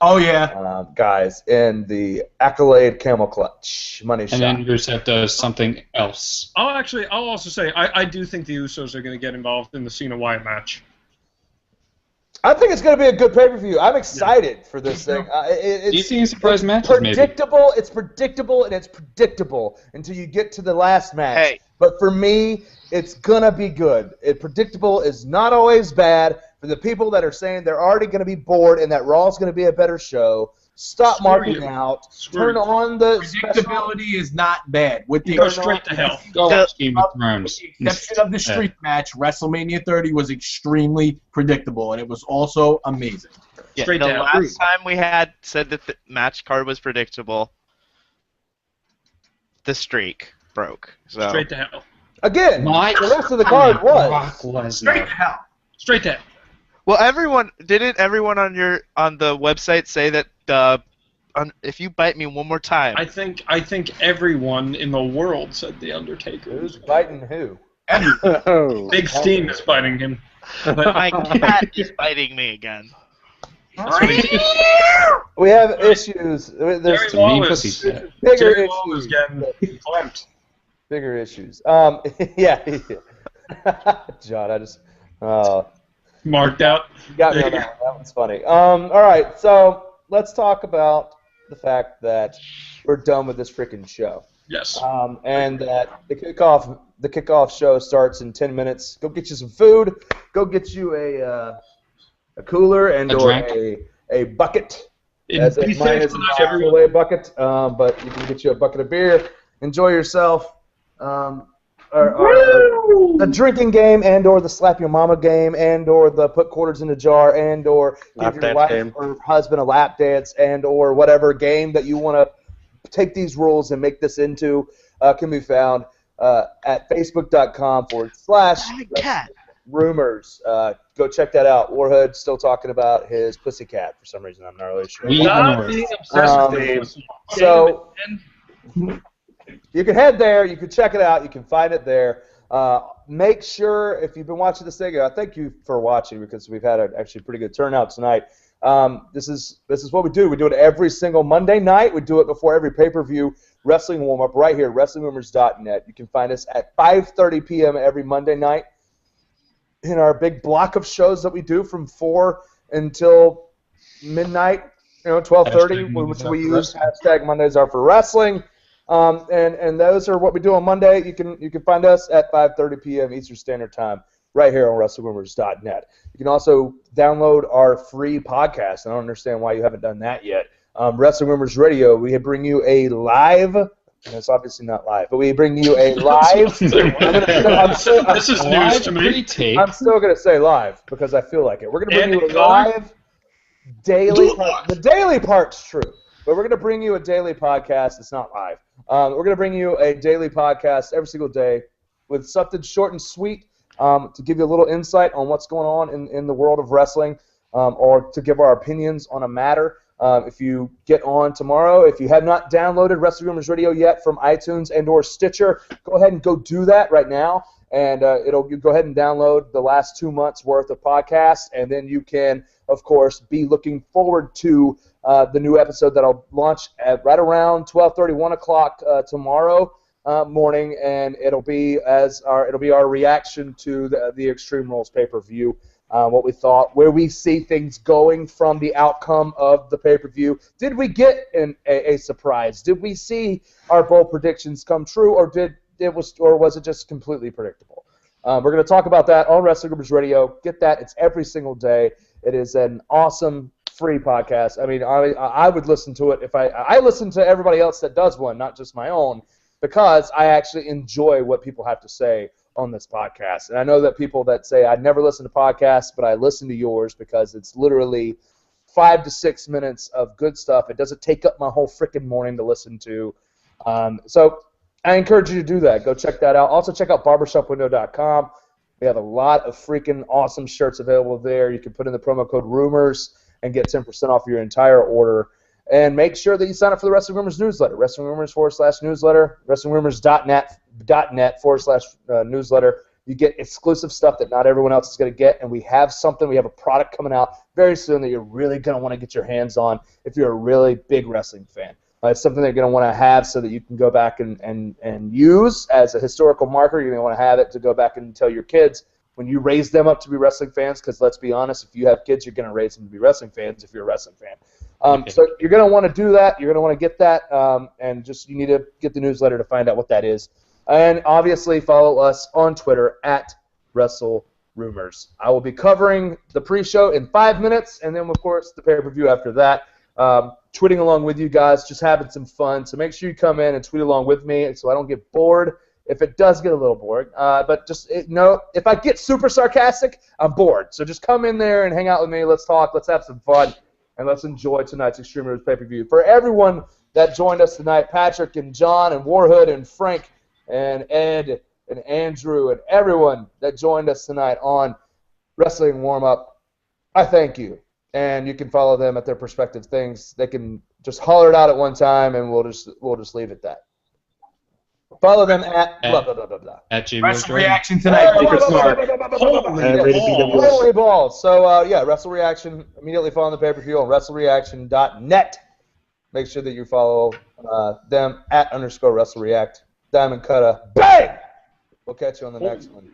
guys in the Accolade Camel Clutch money shot. And then Rusev does something else. I'll also say I do think the Usos are going to get involved in the Cena Wyatt match. I think it's going to be a good pay-per-view. I'm excited for this thing. Do you think surprise matches, predictable. maybe? It's predictable, and it's predictable until you get to the last match. Hey. But for me, it's going to be good. Predictable is not always bad. For the people that are saying they're already going to be bored and that Raw's going to be a better show, stop marking out. Turn on the Predictability is not bad. With the Go straight to hell. Go watch Game of Thrones. With the exception of the street match, WrestleMania 30 was extremely predictable, and it was also amazing. Yeah, Straight the to hell. last time we had said that the match card was predictable, the streak broke. So Straight to hell. Again, the rest of the card was. Straight to hell. Straight to hell. well, didn't everyone on the website say that if you bite me one more time. I think everyone in the world said the Undertaker. Who's biting who? Oh. Big Steen is biting him. But My cat is biting me again. We have issues. There's Jerry It's a mean Lawless. pussy. bigger Jerry Lawless issues. getting clamped. Bigger issues. Yeah. John, I just Marked out. you got me on that one. That one's funny. All right, so let's talk about the fact that we're done with this freaking show. Yes. And that the kickoff show starts in 10 minutes. Go get you some food. Go get you a cooler and or a bucket. As Be mine safe is tonight, a everyone. away bucket, but you can get you a bucket of beer. Enjoy yourself. Or the drinking game and or the slap your mama game and or the put quarters in a jar and or Lap give your dance wife game. or husband a lap dance and or whatever game that you want to take these rules and make this into can be found at facebook.com/rumors. Go check that out. Warhood's still talking about his pussycat for some reason. I'm not really sure. We Stop ignore being it. obsessed with this. So you can head there. You can check it out. You can find it there. Make sure, if you've been watching this thing, thank you for watching because we've had actually pretty good turnout tonight. This is what we do. We do it every single Monday night. We do it before every pay-per-view wrestling warm-up right here, WrestlingRumors.net. You can find us at 5:30 p.m. every Monday night in our big block of shows that we do from 4 until midnight, 12:30, which we use hashtag Mondays are for wrestling. And those are what we do on Monday. You can find us at 5:30 p.m. Eastern Standard Time right here on WrestlingRumors.net. You can also download our free podcast. I don't understand why you haven't done that yet. Wrestling Rumors Radio, we bring you a live, and it's obviously not live, but we bring you a live. This is news to me. Pre-tape. I'm still going to say live because I feel like it. We're going to bring And you a color? live daily. The daily part's true, but we're going to bring you a daily podcast. It's not live. We're going to bring you a daily podcast every single day with something short and sweet to give you a little insight on what's going on in the world of wrestling or to give our opinions on a matter. If you get on tomorrow, if you have not downloaded Wrestling Rumors Radio yet from iTunes and or Stitcher, go ahead and go do that right now. And you go ahead and download the last 2 months' worth of podcasts, and then you can, of course, be looking forward to the new episode that I'll launch at right around 12:30, 1 o'clock tomorrow morning, and it'll be our reaction to the Extreme Rules pay-per-view. What we thought, where we see things going from the outcome of the pay-per-view. Did we get a surprise? Did we see our bold predictions come true, or was it just completely predictable? We're going to talk about that on Wrestling Rumors Radio. Get that. It's every single day. It is an awesome free podcast. I mean, I would listen to it if I listen to everybody else that does one, not just my own, because I actually enjoy what people have to say on this podcast. And I know that people that say I never listen to podcasts, but I listen to yours because it's literally 5 to 6 minutes of good stuff. It doesn't take up my whole freaking morning to listen to. So I encourage you to do that. Go check that out. Also check out barbershopwindow.com. We have a lot of freaking awesome shirts available there. You can put in the promo code RUMORS and get 10% off your entire order. And make sure that you sign up for the Wrestling Rumors newsletter, Wrestling Rumors /newsletter, WrestlingRumors.net/newsletter. You get exclusive stuff that not everyone else is going to get, and we have a product coming out very soon that you're really going to want to get your hands on if you're a really big wrestling fan. It's something that you're going to want to have so that you can go back and use as a historical marker. You're going to want to have it to go back and tell your kids when you raise them up to be wrestling fans, because let's be honest, if you have kids, you're going to raise them to be wrestling fans if you're a wrestling fan. So you're going to want to do that. You're going to want to get that, and you need to get the newsletter to find out what that is. And obviously follow us on Twitter at WrestleRumors. I will be covering the pre-show in 5 minutes, and then, of course, the pay-per-view after that. Tweeting along with you guys, just having some fun. So make sure you come in and tweet along with me so I don't get bored. If it does get a little boring, but if I get super sarcastic, I'm bored. So just come in there and hang out with me. Let's talk. Let's have some fun. And let's enjoy tonight's Extreme Rules pay-per-view. For everyone that joined us tonight, Patrick and John and Warhood and Frank and Ed and Andrew and everyone that joined us tonight on Wrestling Warm-Up, I thank you and you can follow them at their respective things. They can just holler it out at one time, and we'll just leave it at that. Follow them at blah blah blah blah blah. At JBL Wrestle Jordan. Reaction tonight. Secret Smart. Rated BWS. Holy balls. So, yeah, Wrestle Reaction, immediately follow the pay-per-view on WrestleReaction.net. Make sure that you follow them at _WrestleReact. Diamond Cutter. Bang! We'll catch you on the next one.